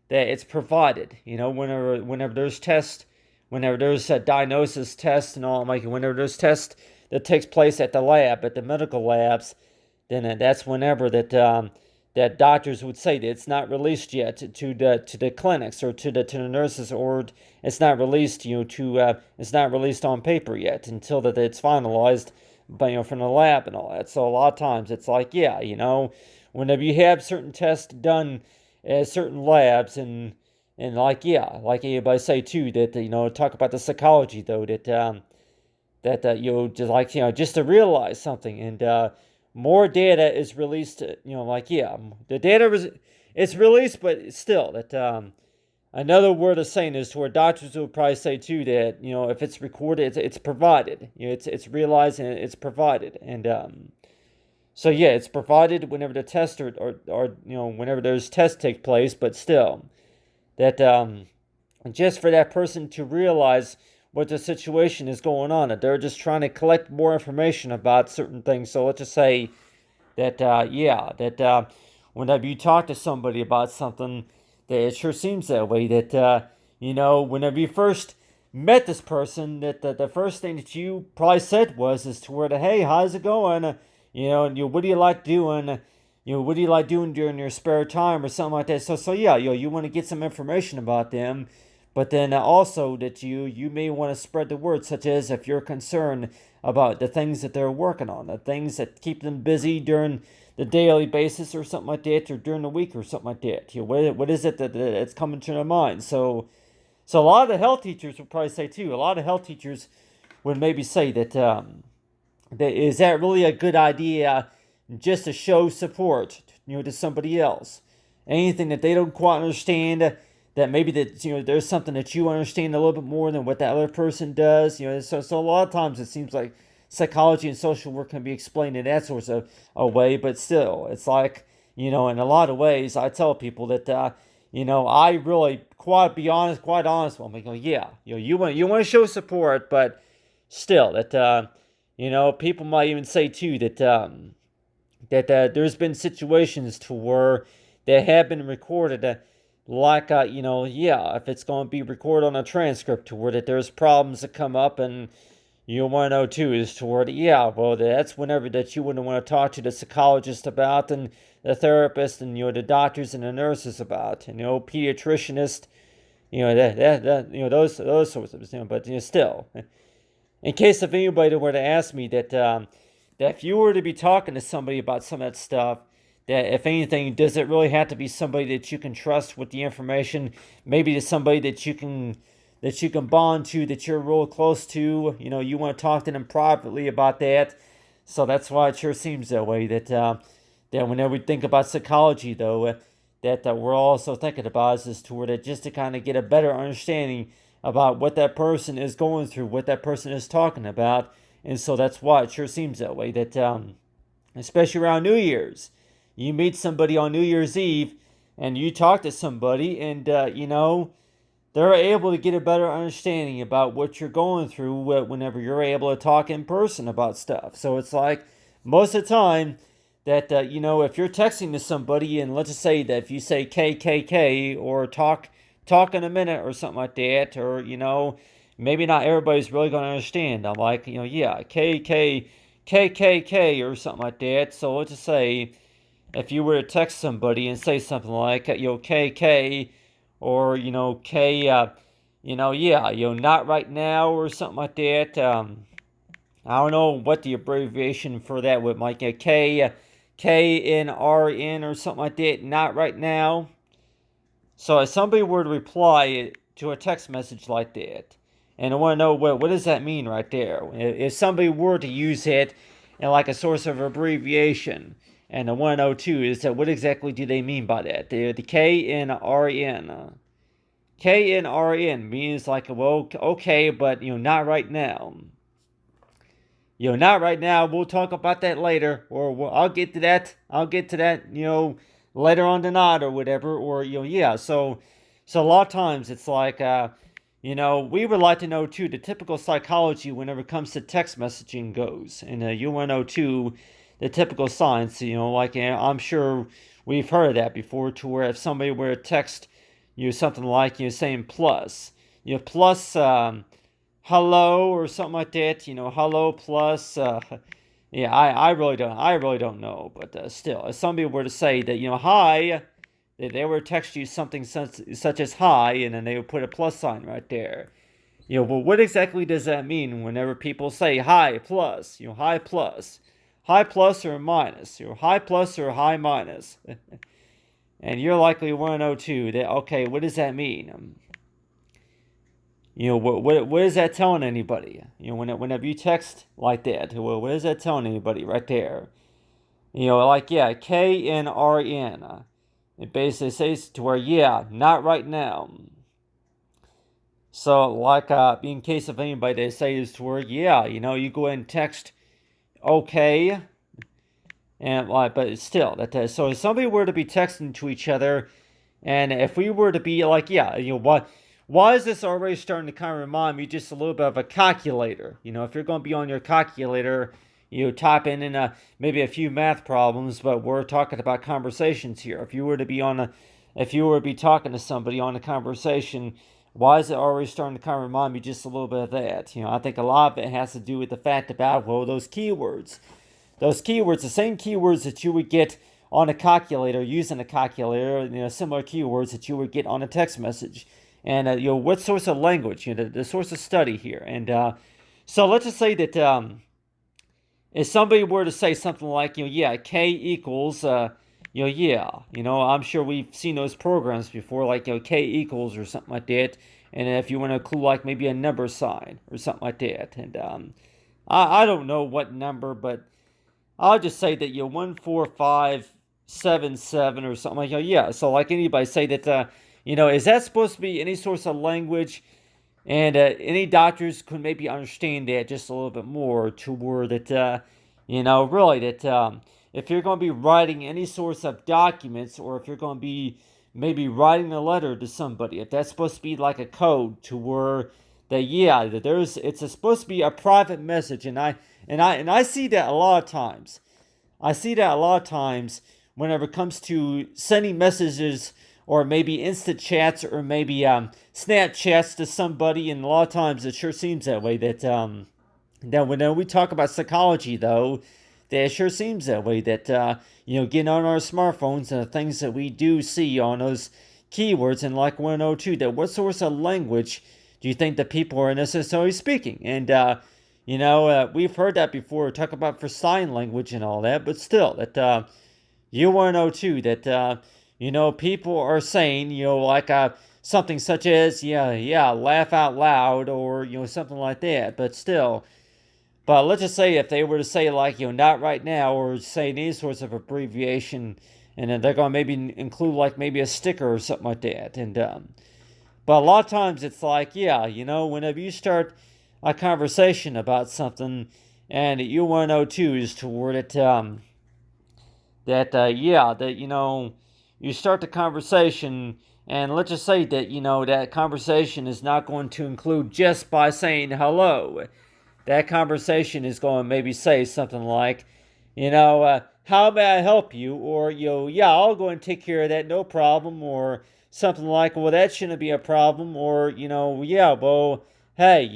that it's provided. Whenever there's tests, whenever there's a diagnosis test and all, like whenever there's tests that takes place at the lab, at the medical labs, then that's whenever that doctors would say that it's not released yet to the clinics, or to the nurses, or it's not released it's not released on paper yet until that it's finalized, from the lab and all that. So a lot of times it's like, whenever you have certain tests done at certain labs, and like anybody say too, that talk about the psychology, though, that just to realize something, and more data is released. The data it's released, but still, that another word of saying is to where doctors will probably say too that if it's recorded, it's provided. It's realized and it's provided, and so it's provided whenever the test or whenever those tests take place, but still, that just for that person to realize what the situation is going on, that they're just trying to collect more information about certain things. So let's just say that whenever you talk to somebody about something, that it sure seems that way, that whenever you first met this person, that the first thing that you probably said was is to where hey, how's it going? What do you like doing? What do you like doing during your spare time or something like that? So you want to get some information about them, but then also that you may want to spread the word, such as if you're concerned about the things that they're working on, the things that keep them busy during the daily basis or something like that, or during the week or something like that. What is it that's coming to their mind? So a lot of the health teachers would probably say too. A lot of health teachers would maybe say that. Is that really a good idea, just to show support, to somebody else? Anything that they don't quite understand, that maybe that there's something that you understand a little bit more than what that other person does. So a lot of times it seems like psychology and social work can be explained in that sort of a way, but still, it's like in a lot of ways, I tell people that I really quite honest with them. I go, you want to show support, but still that. People might even say too that there's been situations to where they have been recorded, if it's going to be recorded on a transcript, to where that there's problems that come up, and you want to know too is to where that's whenever that you wouldn't want to talk to the psychologist about, and the therapist, and the doctors and the nurses about, and pediatricianist, those sorts of things, but still. In case if anybody were to ask me that if you were to be talking to somebody about some of that stuff, that if anything, does it really have to be somebody that you can trust with the information? Maybe to somebody that you can bond to, that you're real close to. You want to talk to them privately about that. So that's why it sure seems that way. That that whenever we think about psychology, though, that we're also thinking about is toward it just to kind of get a better understanding about what that person is going through, what that person is talking about. And so that's why it sure seems that way. That especially around New Year's, you meet somebody on New Year's Eve, and you talk to somebody, and they're able to get a better understanding about what you're going through whenever you're able to talk in person about stuff. So it's like most of the time that if you're texting to somebody, and let's just say that if you say KKK or talk in a minute or something like that, or maybe not everybody's really going to understand. I'm like, yeah, KKK or something like that. So let's just say if you were to text somebody and say something like KK, or K, yeah, not right now or something like that. I don't know what the abbreviation for that would like KNRN or something like that. Not right now. So if somebody were to reply to a text message like that, and I want to know what does that mean right there? If somebody were to use it in like a source of abbreviation, and I want to know too is that what exactly do they mean by that? The KNRN. KNRN means like, well, okay, but not right now. Not right now. We'll talk about that later, or I'll get to that. I'll get to that, later on tonight or whatever, or yeah. So a lot of times it's like, we would like to know too the typical psychology whenever it comes to text messaging goes, and you want to know too the typical signs. Like I'm sure we've heard of that before, to where if somebody were to text something like saying plus, plus. Hello or something like that, hello plus, yeah, I really don't know, but still, if somebody were to say that, hi, they were to text you something such as hi, and then they would put a plus sign right there. Well, what exactly does that mean whenever people say hi plus, hi plus, hi plus or minus, hi plus or hi minus, and you're likely want to know too that, okay, what does that mean? What is that telling anybody? Whenever you text like that, what is that telling anybody right there? Like, yeah, KNRN. It basically says to where, yeah, not right now. So, like, in case of anybody, they say is to where, yeah, you go ahead and text, okay, and like, but still, so if somebody were to be texting to each other, and if we were to be like, yeah, what? Why is this already starting to kind of remind me just a little bit of a calculator? If you're going to be on your calculator, type in maybe a few math problems, but we're talking about conversations here. If you were to be talking to somebody on a conversation, why is it already starting to kind of remind me just a little bit of that? I think a lot of it has to do with the fact about, well, those keywords, the same keywords that you would get on a calculator, using a calculator, similar keywords that you would get on a text message. And what source of language, the source of study here. And so let's just say that if somebody were to say something like, yeah, K equals, yeah, I'm sure we've seen those programs before, like, K equals or something like that. And if you want to include like maybe a number sign or something like that. And I don't know what number, but I'll just say that 14577 or something like that. Yeah, so like anybody say that, is that supposed to be any source of language? And any doctors could maybe understand that just a little bit more, to where that, really that if you're going to be writing any source of documents, or if you're going to be maybe writing a letter to somebody, if that's supposed to be like a code to where that, yeah, that it's supposed to be a private message. And I see that a lot of times. I see that a lot of times whenever it comes to sending messages, or maybe instant chats, or maybe Snapchats to somebody. And a lot of times it sure seems that way. That when we talk about psychology, though, that it sure seems that way. That getting on our smartphones and the things that we do see on those keywords, and like 102, that what source of language do you think that people are necessarily speaking? And we've heard that before, talk about for sign language and all that, but still, that you want to know too that people are saying like something such as, yeah, laugh out loud, or something like that. But still, But let's just say if they were to say like, not right now, or say any sorts of abbreviation, and then they're going to maybe include like maybe a sticker or something like that. And but a lot of times it's like, yeah, whenever you start a conversation about something, and you want to know too is toward it that yeah, that you start the conversation, and let's just say that that conversation is not going to include just by saying hello. That conversation is going to maybe say something like, how may I help you? Or, yeah, I'll go and take care of that, no problem. Or something like, well, that shouldn't be a problem. Or, yeah, well, hey,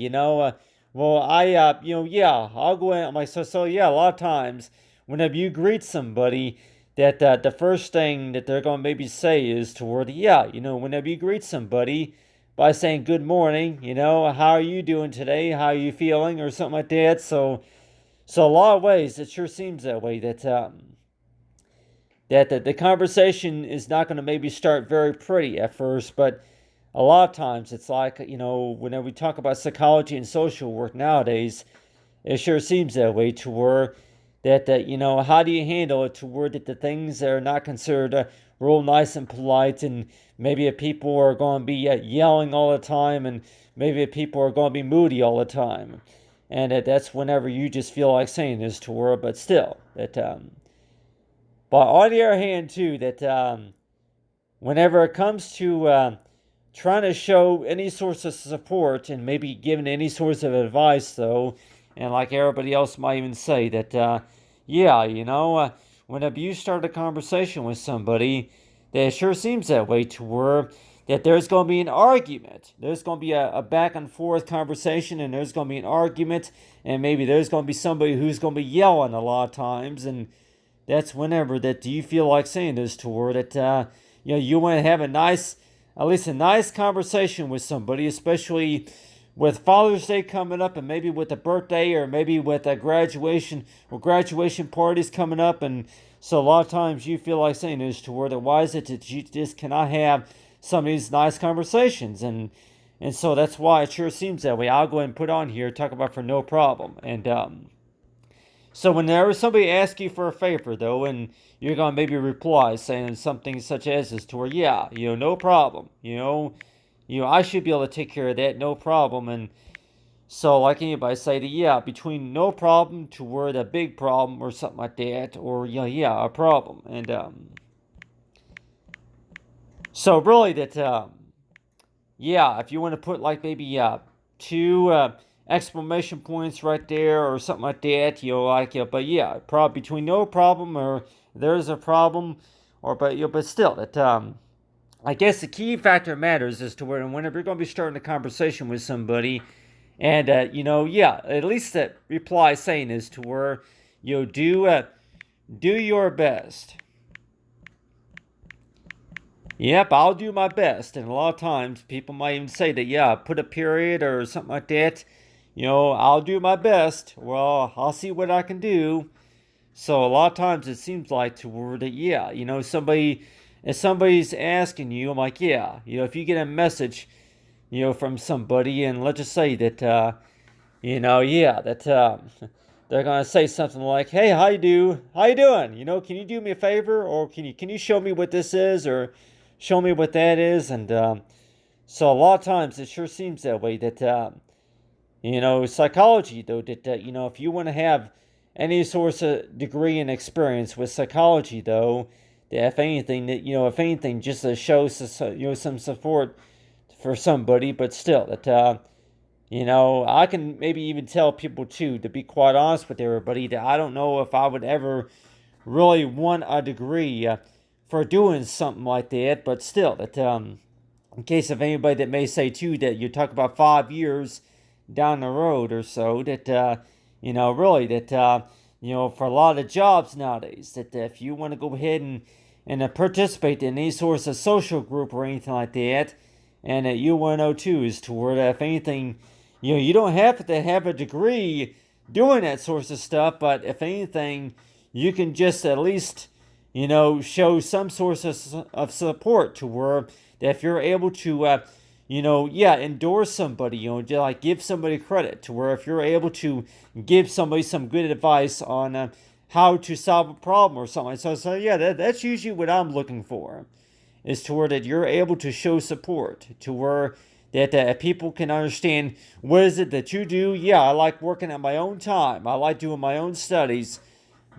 well, yeah, I'll go in. I'm like, so, yeah, a lot of times, whenever you greet somebody, that the first thing that they're going to maybe say is toward, yeah, whenever you greet somebody, by saying good morning, how are you doing today? How are you feeling? Or something like that. So a lot of ways, it sure seems that way that the conversation is not going to maybe start very pretty at first, but a lot of times it's like, whenever we talk about psychology and social work nowadays, it sure seems that way to where that how do you handle it to where that the things that are not considered real nice and polite, and maybe if people are going to be yelling all the time, and maybe if people are going to be moody all the time, and that's whenever you just feel like saying this to her. But still, but on the other hand too, that whenever it comes to trying to show any sorts of support and maybe giving any sorts of advice, though, and like everybody else might even say that, yeah, whenever you start a conversation with somebody, that it sure seems that way to where that there's going to be an argument. There's going to be a back and forth conversation, and there's going to be an argument, and maybe there's going to be somebody who's going to be yelling a lot of times, and that's whenever that do you feel like saying this to her that you want to have at least a nice conversation with somebody, especially with Father's Day coming up, and maybe with a birthday, or maybe with a graduation parties coming up. And so a lot of times you feel like saying this to her that why is it that you just cannot have some of these nice conversations, and so that's why it sure seems that way. I'll go ahead and put on here, talk about for no problem. And so whenever somebody asks you for a favor, though, and you're going to maybe reply saying something such as this to her, yeah, no problem. I should be able to take care of that, no problem. And so like anybody say that, yeah, between no problem to where the big problem or something like that, or, yeah, a problem. And so really that, yeah, if you want to put like maybe two exclamation points right there or something like that, like but yeah, probably between no problem or there's a problem, or but still that I guess the key factor matters as to where whenever you're going to be starting a conversation with somebody, and yeah, at least that reply saying is to where do your best. Yep, I'll do my best. And a lot of times people might even say that, yeah, put a period or something like that. I'll do my best. Well, I'll see what I can do. So a lot of times it seems like to where that, yeah, if somebody's asking you, I'm like, yeah, if you get a message, from somebody, and let's just say that, yeah, that they're gonna say something like, "Hey, how you doing? Can you do me a favor, or can you show me what this is, or show me what that is?" And so a lot of times it sure seems that way. That psychology though. That if you want to have any sort of degree and experience with psychology, though, that if anything, just to show some support for somebody, but still that. I can maybe even tell people too, to be quite honest with everybody, that I don't know if I would ever really want a degree for doing something like that. But still, that in case of anybody that may say too that you talk about 5 years down the road or so, that really that for a lot of jobs nowadays, that if you want to go ahead and participate in any sorts of social group or anything like that, and that you want to know too is to where that if anything, you don't have to have a degree doing that sorts of stuff, but if anything, you can just at least, show some source of support to where that if you're able to yeah, endorse somebody, to like give somebody credit, to where if you're able to give somebody some good advice on how to solve a problem or something. So yeah, that's usually what I'm looking for, is to where that you're able to show support, to where that people can understand what is it that you do. Yeah, I like working at my own time. I like doing my own studies.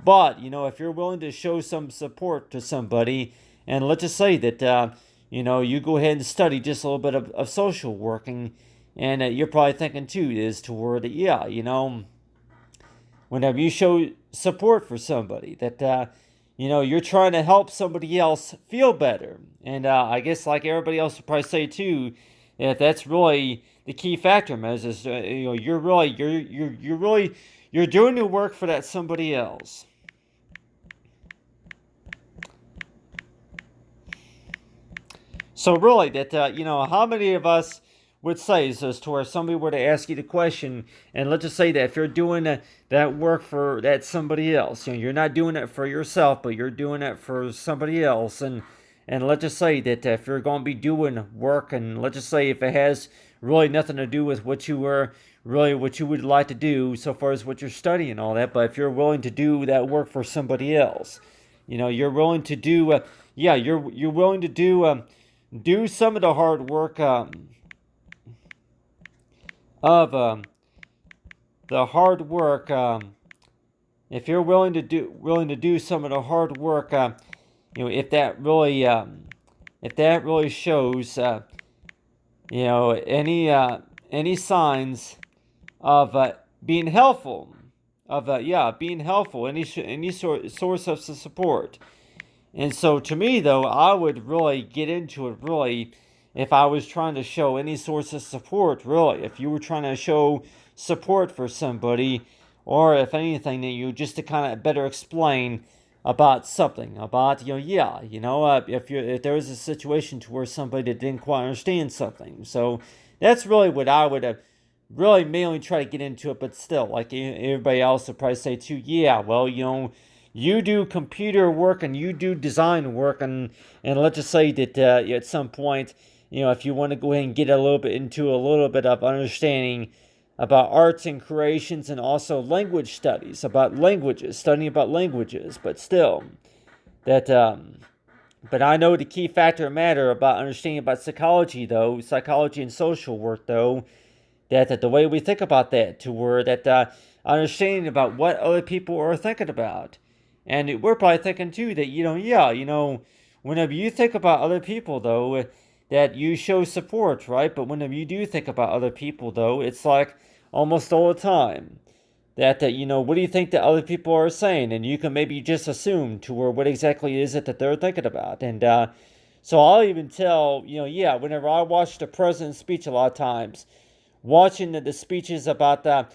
But, if you're willing to show some support to somebody, and let's just say that, you go ahead and study just a little bit of social working, and you're probably thinking too, is to where that, yeah, whenever you show support for somebody, that, you're trying to help somebody else feel better. And I guess, like everybody else would probably say too, that that's really the key factor, Mez, is, you're doing the work for that somebody else. So really, that how many of us would say is as to where somebody were to ask you the question, and let's just say that if you're doing that work for that somebody else, you're not doing it for yourself, but you're doing it for somebody else, and let's just say that if you're going to be doing work, and let's just say if it has really nothing to do with what you were really what you would like to do so far as what you're studying and all that, but if you're willing to do that work for somebody else, you're willing to do, yeah, you're willing to do some of the hard work of the hard work. If you're willing to do some of the hard work, if that really shows, any signs of being helpful, being helpful, any source of support. And so to me, though, I would really get into it, really, if I was trying to show any source of support, really. If you were trying to show support for somebody, or if anything, that you just to kind of better explain about something, about, if there was a situation to where somebody that didn't quite understand something. So that's really what I would have really mainly try to get into it, but still, like everybody else would probably say too, yeah, well, you do computer work and you do design work, and let's just say that at some point, if you want to go ahead and get a little bit into a little bit of understanding about arts and creations, and also language studies, about languages, studying about languages, but still, that but I know the key factor matter about understanding about psychology, though, psychology and social work, though, that the way we think about that, to where that understanding about what other people are thinking about. And we're probably thinking too that, whenever you think about other people, though, that you show support, right? But whenever you do think about other people, though, it's like almost all the time that what do you think that other people are saying? And you can maybe just assume to where what exactly is it that they're thinking about. And so I'll even tell, whenever I watch the president's speech a lot of times, watching the speeches about the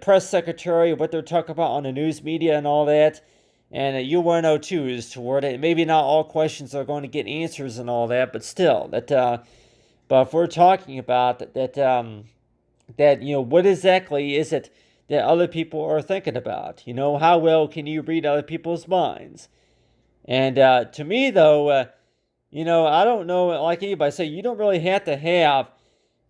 press secretary, what they're talking about on the news media and all that. And you want to know too is toward it. Maybe not all questions are going to get answers and all that, but still that. But if we're talking about that what exactly is it that other people are thinking about? How well can you read other people's minds? And to me, though, I don't know. Like anybody say, you don't really have to have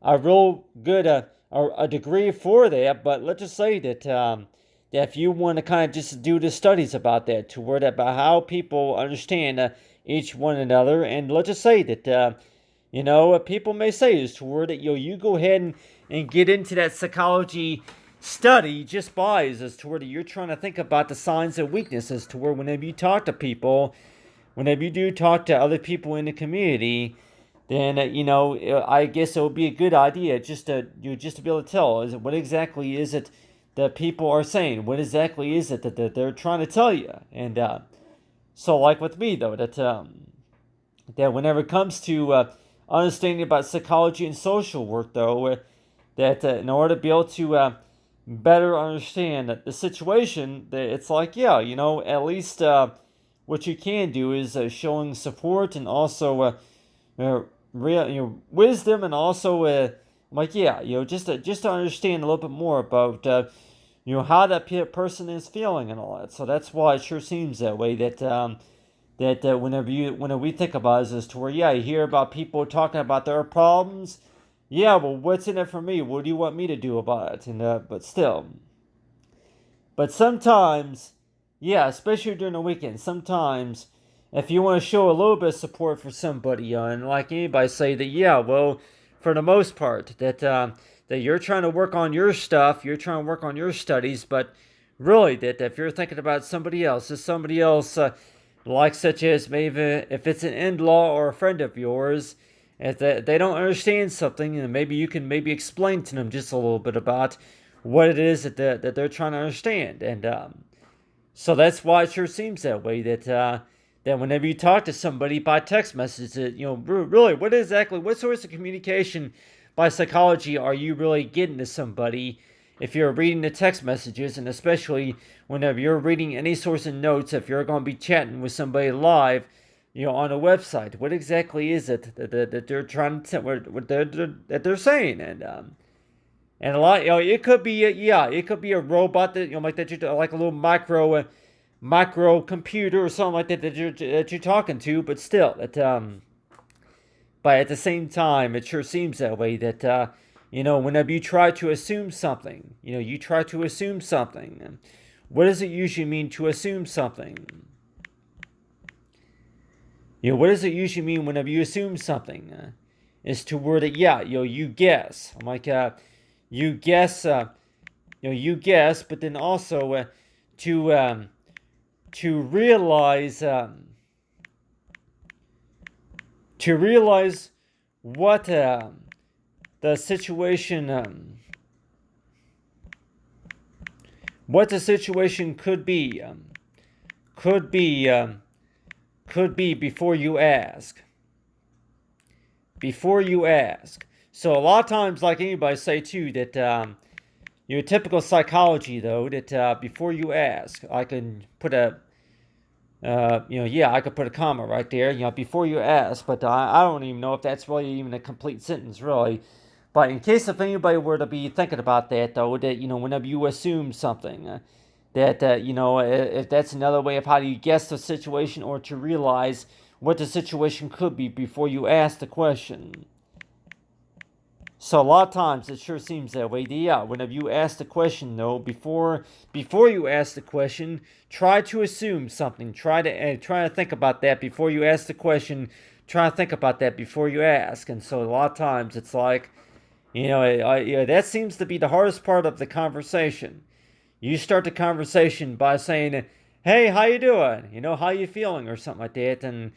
a real good a degree for that, but let's just say that that if you want to kind of just do the studies about that, to where that about how people understand each one another, and let's just say that people may say is to where that you go ahead and get into that psychology study just by as to where you're trying to think about the signs and weaknesses, to where whenever you talk to people, whenever you do talk to other people in the community, then I guess it would be a good idea just to just to be able to tell is it what exactly is it that people are saying, what exactly is it that they're trying to tell you. And so like with me, though, that whenever it comes to understanding about psychology and social work, though, that in order to be able to better understand the situation, that it's like, yeah, at least what you can do is showing support, and also wisdom, and also like, yeah, just to understand a little bit more about how that person is feeling and all that. So that's why it sure seems that way, that that whenever we think about it, is as to where, yeah, you hear about people talking about their problems. Yeah, well, what's in it for me? What do you want me to do about it? And but sometimes, yeah, especially during the weekend, sometimes if you want to show a little bit of support for somebody, and like anybody say that, yeah, well, for the most part, that you're trying to work on your stuff, you're trying to work on your studies, but really that if you're thinking about somebody else, if somebody else, like such as maybe if it's an in-law or a friend of yours, if they don't understand something, and maybe you can maybe explain to them just a little bit about what it is that they're trying to understand. And so that's why it sure seems that way, that whenever you talk to somebody by text message, that, really, what sorts of communication by psychology are you really getting to somebody if you're reading the text messages, and especially whenever you're reading any sorts of notes, if you're going to be chatting with somebody live, on a website, what exactly is it that they're trying to, that they're saying? And a lot, it could be, it could be a robot that, like that, you like a little micro computer or something like that you're talking to. But still, but at the same time, it sure seems that way. Whenever you try to assume something, you try to assume something. What does it usually mean to assume something? What does it usually mean whenever you assume something? Is to word it, yeah, you guess. I'm like, you guess, you guess, but then also to realize, what the situation, what the situation could be, could be before you ask. Before you ask. So a lot of times, like anybody say too, that your typical psychology though, that before you ask, I can put a I could put a comma right there, before you ask, but I don't even know if that's really even a complete sentence, really. But in case if anybody were to be thinking about that, though, that, whenever you assume something, if that's another way of how do you guess the situation or to realize what the situation could be before you ask the question. So a lot of times it sure seems that way. Yeah, whenever you ask the question, though, before you ask the question, try to assume something. Try to think about that before you ask the question. Try to think about that before you ask. And so a lot of times it's like, that seems to be the hardest part of the conversation. You start the conversation by saying, "Hey, how you doing? How you feeling?" or something like that. And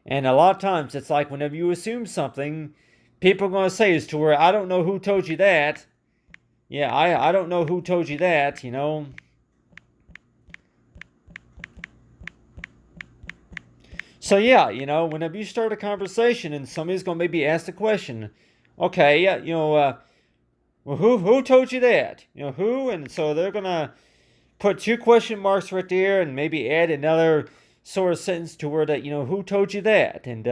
a lot of times it's like whenever you assume something, people are going to say is to where, I don't know who told you that. Yeah, I don't know who told you that. So yeah, whenever you start a conversation and somebody's going to maybe ask the question, okay, yeah, well, who told you that? Who? And so they're going to put two question marks right there and maybe add another sort of sentence to where that, who told you that? And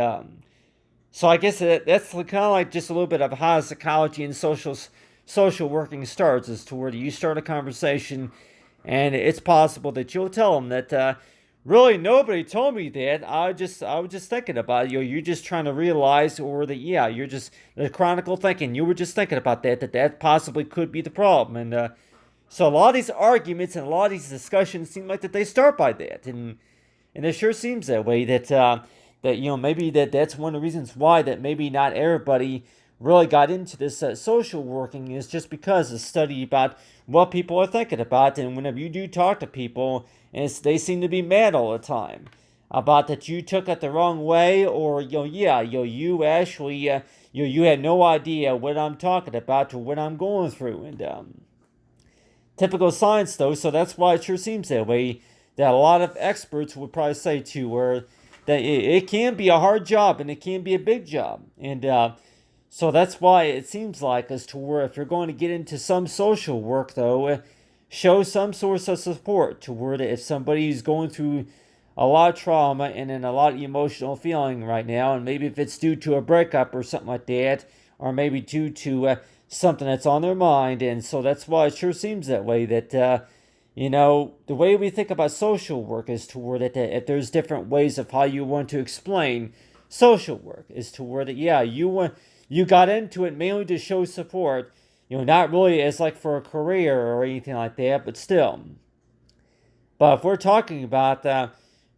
so I guess that's kind of like just a little bit of how psychology and social working starts, is to where you start a conversation, and it's possible that you'll tell them that really nobody told me that. I was just thinking about it. You're just trying to realize, or that, yeah, you're just the chronicle thinking. You were just thinking about that possibly could be the problem. And so a lot of these arguments and a lot of these discussions seem like that they start by that, and it sure seems that way. That maybe that's one of the reasons why that maybe not everybody really got into this social working, is just because of study about what people are thinking about. And whenever you do talk to people, they seem to be mad all the time about that you took it the wrong way, or you actually you had no idea what I'm talking about or what I'm going through. And typical science though, so that's why it sure seems that way, that a lot of experts would probably say too, where that it can be a hard job and it can be a big job. And so that's why it seems like, as to where if you're going to get into some social work though, show some source of support to where if somebody's going through a lot of trauma and in a lot of emotional feeling right now, and maybe if it's due to a breakup or something like that, or maybe due to something that's on their mind. And so that's why it sure seems that way, that The way we think about social work is toward it that if there's different ways of how you want to explain social work is toward it. Yeah, you got into it mainly to show support. Not really as like for a career or anything like that, but still. But if we're talking about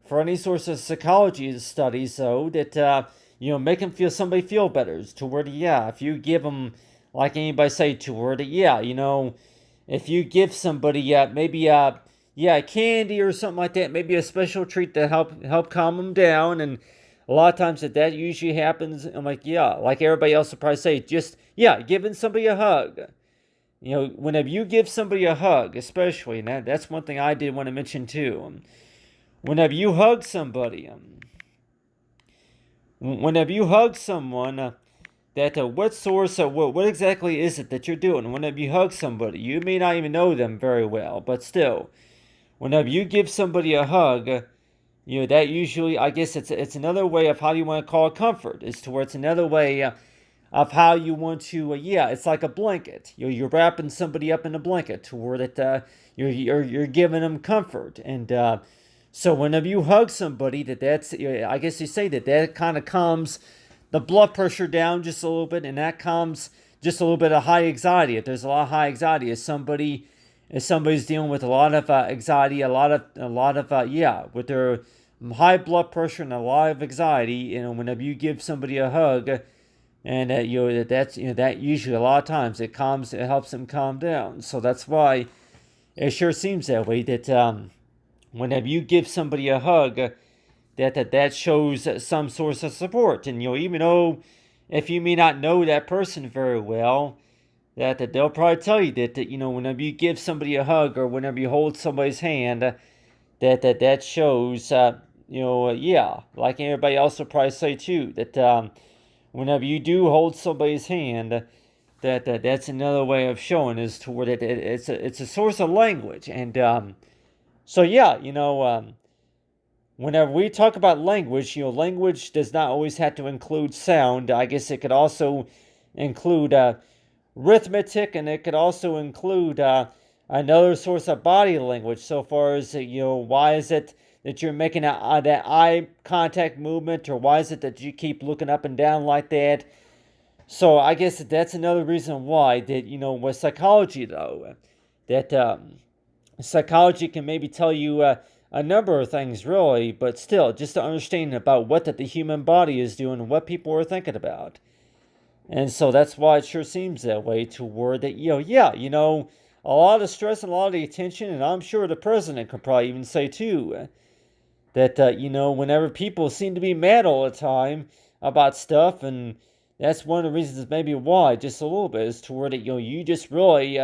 for any sorts of psychology studies, though, that make them somebody feel better is toward yeah. If you give them, like anybody say, toward yeah, if you give somebody maybe candy or something like that, maybe a special treat to help calm them down, and a lot of times that usually happens. I'm like like everybody else will probably say, just giving somebody a hug. Whenever you give somebody a hug, especially, and that's one thing I did want to mention too. Whenever you hug somebody, whenever you hug someone, that what source of what exactly is it that you're doing? Whenever you hug somebody, you may not even know them very well, but still, whenever you give somebody a hug, that usually, I guess it's another way of how you want to call it comfort. Is to where it's another way of how you want to, it's like a blanket. You're wrapping somebody up in a blanket to where that you're giving them comfort. And so whenever you hug somebody, that's I guess you say that kind of calms the blood pressure down just a little bit, and that calms just a little bit of high anxiety. If there's a lot of high anxiety, if somebody's dealing with a lot of anxiety, a lot of with their high blood pressure and a lot of anxiety, whenever you give somebody a hug, and that usually a lot of times it helps them calm down. So that's why it sure seems that way. That whenever you give somebody a hug, that shows some source of support. And even though if you may not know that person very well, that they'll probably tell you that whenever you give somebody a hug or whenever you hold somebody's hand, that shows like everybody else will probably say too, that whenever you do hold somebody's hand, that's another way of showing is toward it. It's a source of language. And so whenever we talk about language, language does not always have to include sound. I guess it could also include arithmetic, and it could also include another source of body language. So far as why is it that you're making that eye contact movement, or why is it that you keep looking up and down like that? So I guess that's another reason why that with psychology though, that psychology can maybe tell you a number of things really, but still just to understand about what that the human body is doing and what people are thinking about. And so that's why it sure seems that way toward that, a lot of stress and a lot of the attention, and I'm sure the president could probably even say too, that, whenever people seem to be mad all the time about stuff, and that's one of the reasons maybe why, just a little bit, is toward it, you just really,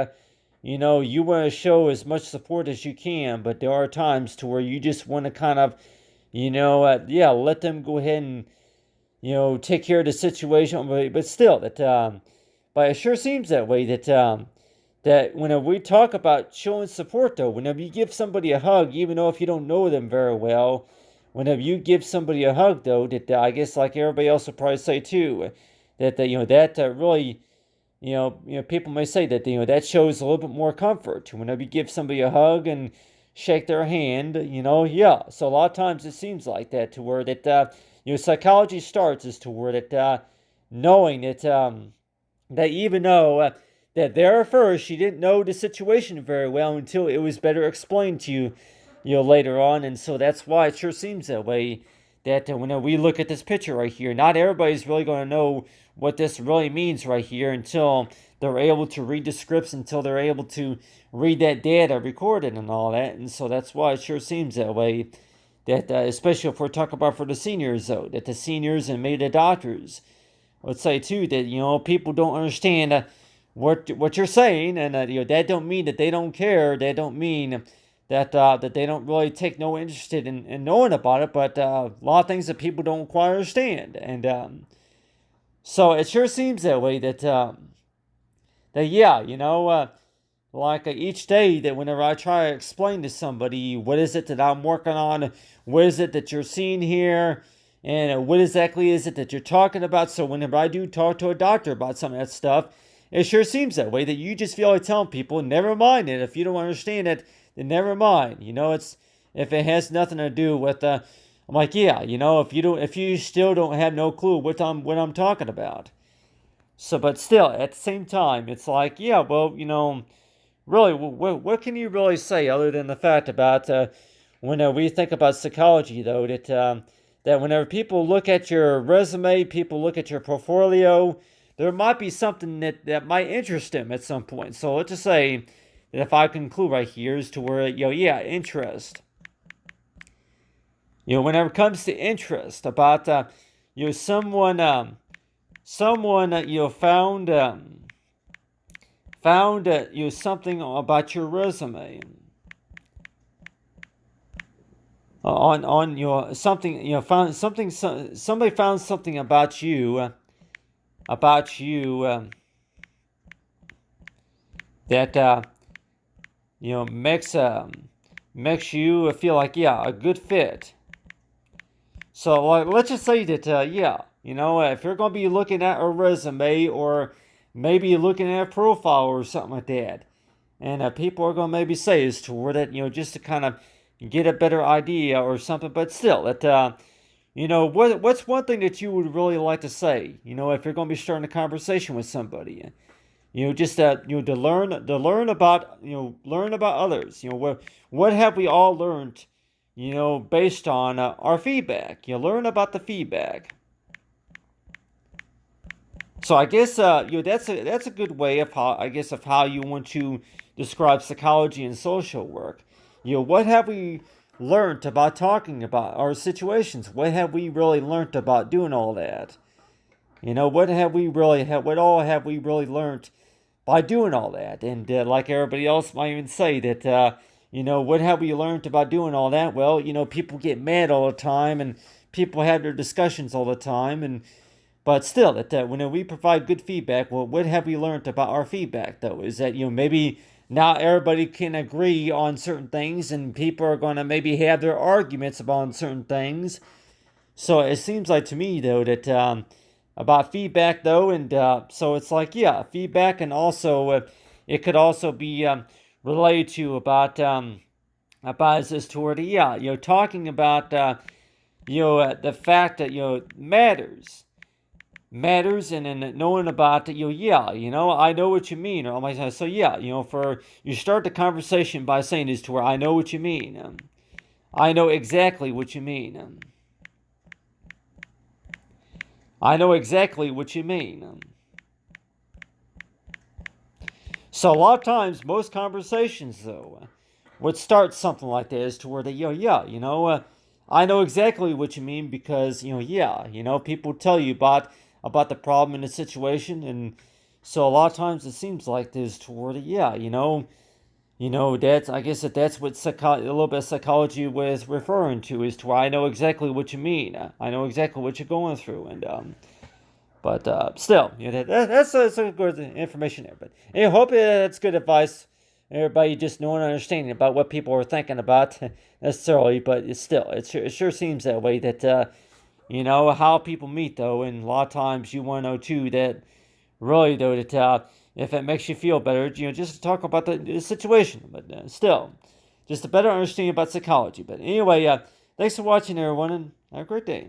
you want to show as much support as you can, but there are times to where you just want to kind of, let them go ahead and, take care of the situation, but still, but it sure seems that way that whenever we talk about showing support, though, whenever you give somebody a hug, even though if you don't know them very well, whenever you give somebody a hug, though, that I guess like everybody else will probably say too, that really, people may say that that shows a little bit more comfort whenever you give somebody a hug and shake their hand. So a lot of times it seems like that to where that psychology starts is to where that knowing that that even though that there at first you didn't know the situation very well until it was better explained to you, later on. And so that's why it sure seems that way, that when we look at this picture right here, not everybody's really going to know what this really means right here until they're able to read the scripts, until they're able to read that data recorded and all that. And so that's why it sure seems that way, that especially if we're talking about for the seniors, though, that the seniors and maybe the doctors would say too that people don't understand what you're saying, and that don't mean that they don't care. That don't mean that that they don't really take no interest in knowing about it. But a lot of things that people don't quite understand, and so it sure seems that way. Like each day that whenever I try to explain to somebody what is it that I'm working on, what is it that you're seeing here, and what exactly is it that you're talking about. So whenever I do talk to a doctor about some of that stuff, it sure seems that way, that you just feel like telling people, never mind it. If you don't understand it, then never mind. It's if it has nothing to do with I'm like, yeah, if you still don't have no clue what I'm talking about. So, but still, at the same time, it's like, yeah, well, really, what can you really say other than the fact about when we think about psychology, though, that whenever people look at your resume, people look at your portfolio, there might be something that might interest them at some point. So let's just say that if I conclude right here is to where, yeah, interest. Whenever it comes to interest, about someone found something about your resume on your something found something somebody found something about you that makes you feel like, yeah, a good fit. So, like, let's just say that, if you're going to be looking at a resume, or maybe looking at a profile or something like that, and people are going to maybe say is toward it, just to kind of get a better idea or something. But still, what's one thing that you would really like to say, if you're going to be starting a conversation with somebody? Just to learn about others. What have we all learned, based on our feedback. Learn about the feedback. So I guess that's a good way of how you want to describe psychology and social work. What have we learned about talking about our situations? What have we really learned about doing all that? What all have we really learned by doing all that? And like everybody else might even say that, what have we learned about doing all that? Well, people get mad all the time, and people have their discussions all the time, but still, that when we provide good feedback, well, what have we learned about our feedback, though? Is that, maybe not everybody can agree on certain things, and people are going to maybe have their arguments about certain things. So it seems like to me, though, that about feedback, though, and so it's like, yeah, feedback, and also it could also be related to about this toward, yeah, talking about the fact that matters, and then knowing about yeah, I know what you mean, or like, so yeah, for you start the conversation by saying this to where I know what you mean. I know exactly what you mean. I know exactly what you mean. So a lot of times, most conversations, though, would start something like that, is to where they, I know exactly what you mean, because, people tell you about the problem in the situation, and so a lot of times it seems like there's toward it, yeah, that's, I guess that's what a little bit of psychology was referring to, is to where I know exactly what you mean. I know exactly what you're going through, and but still, that's some good information there. But I hope that's good advice. Everybody just knowing and understanding about what people are thinking about necessarily, but it sure seems that way, that how people meet, though, and a lot of times you want to know too that really, though, that if it makes you feel better, just to talk about the situation, but still, just a better understanding about psychology. But anyway, thanks for watching, everyone, and have a great day.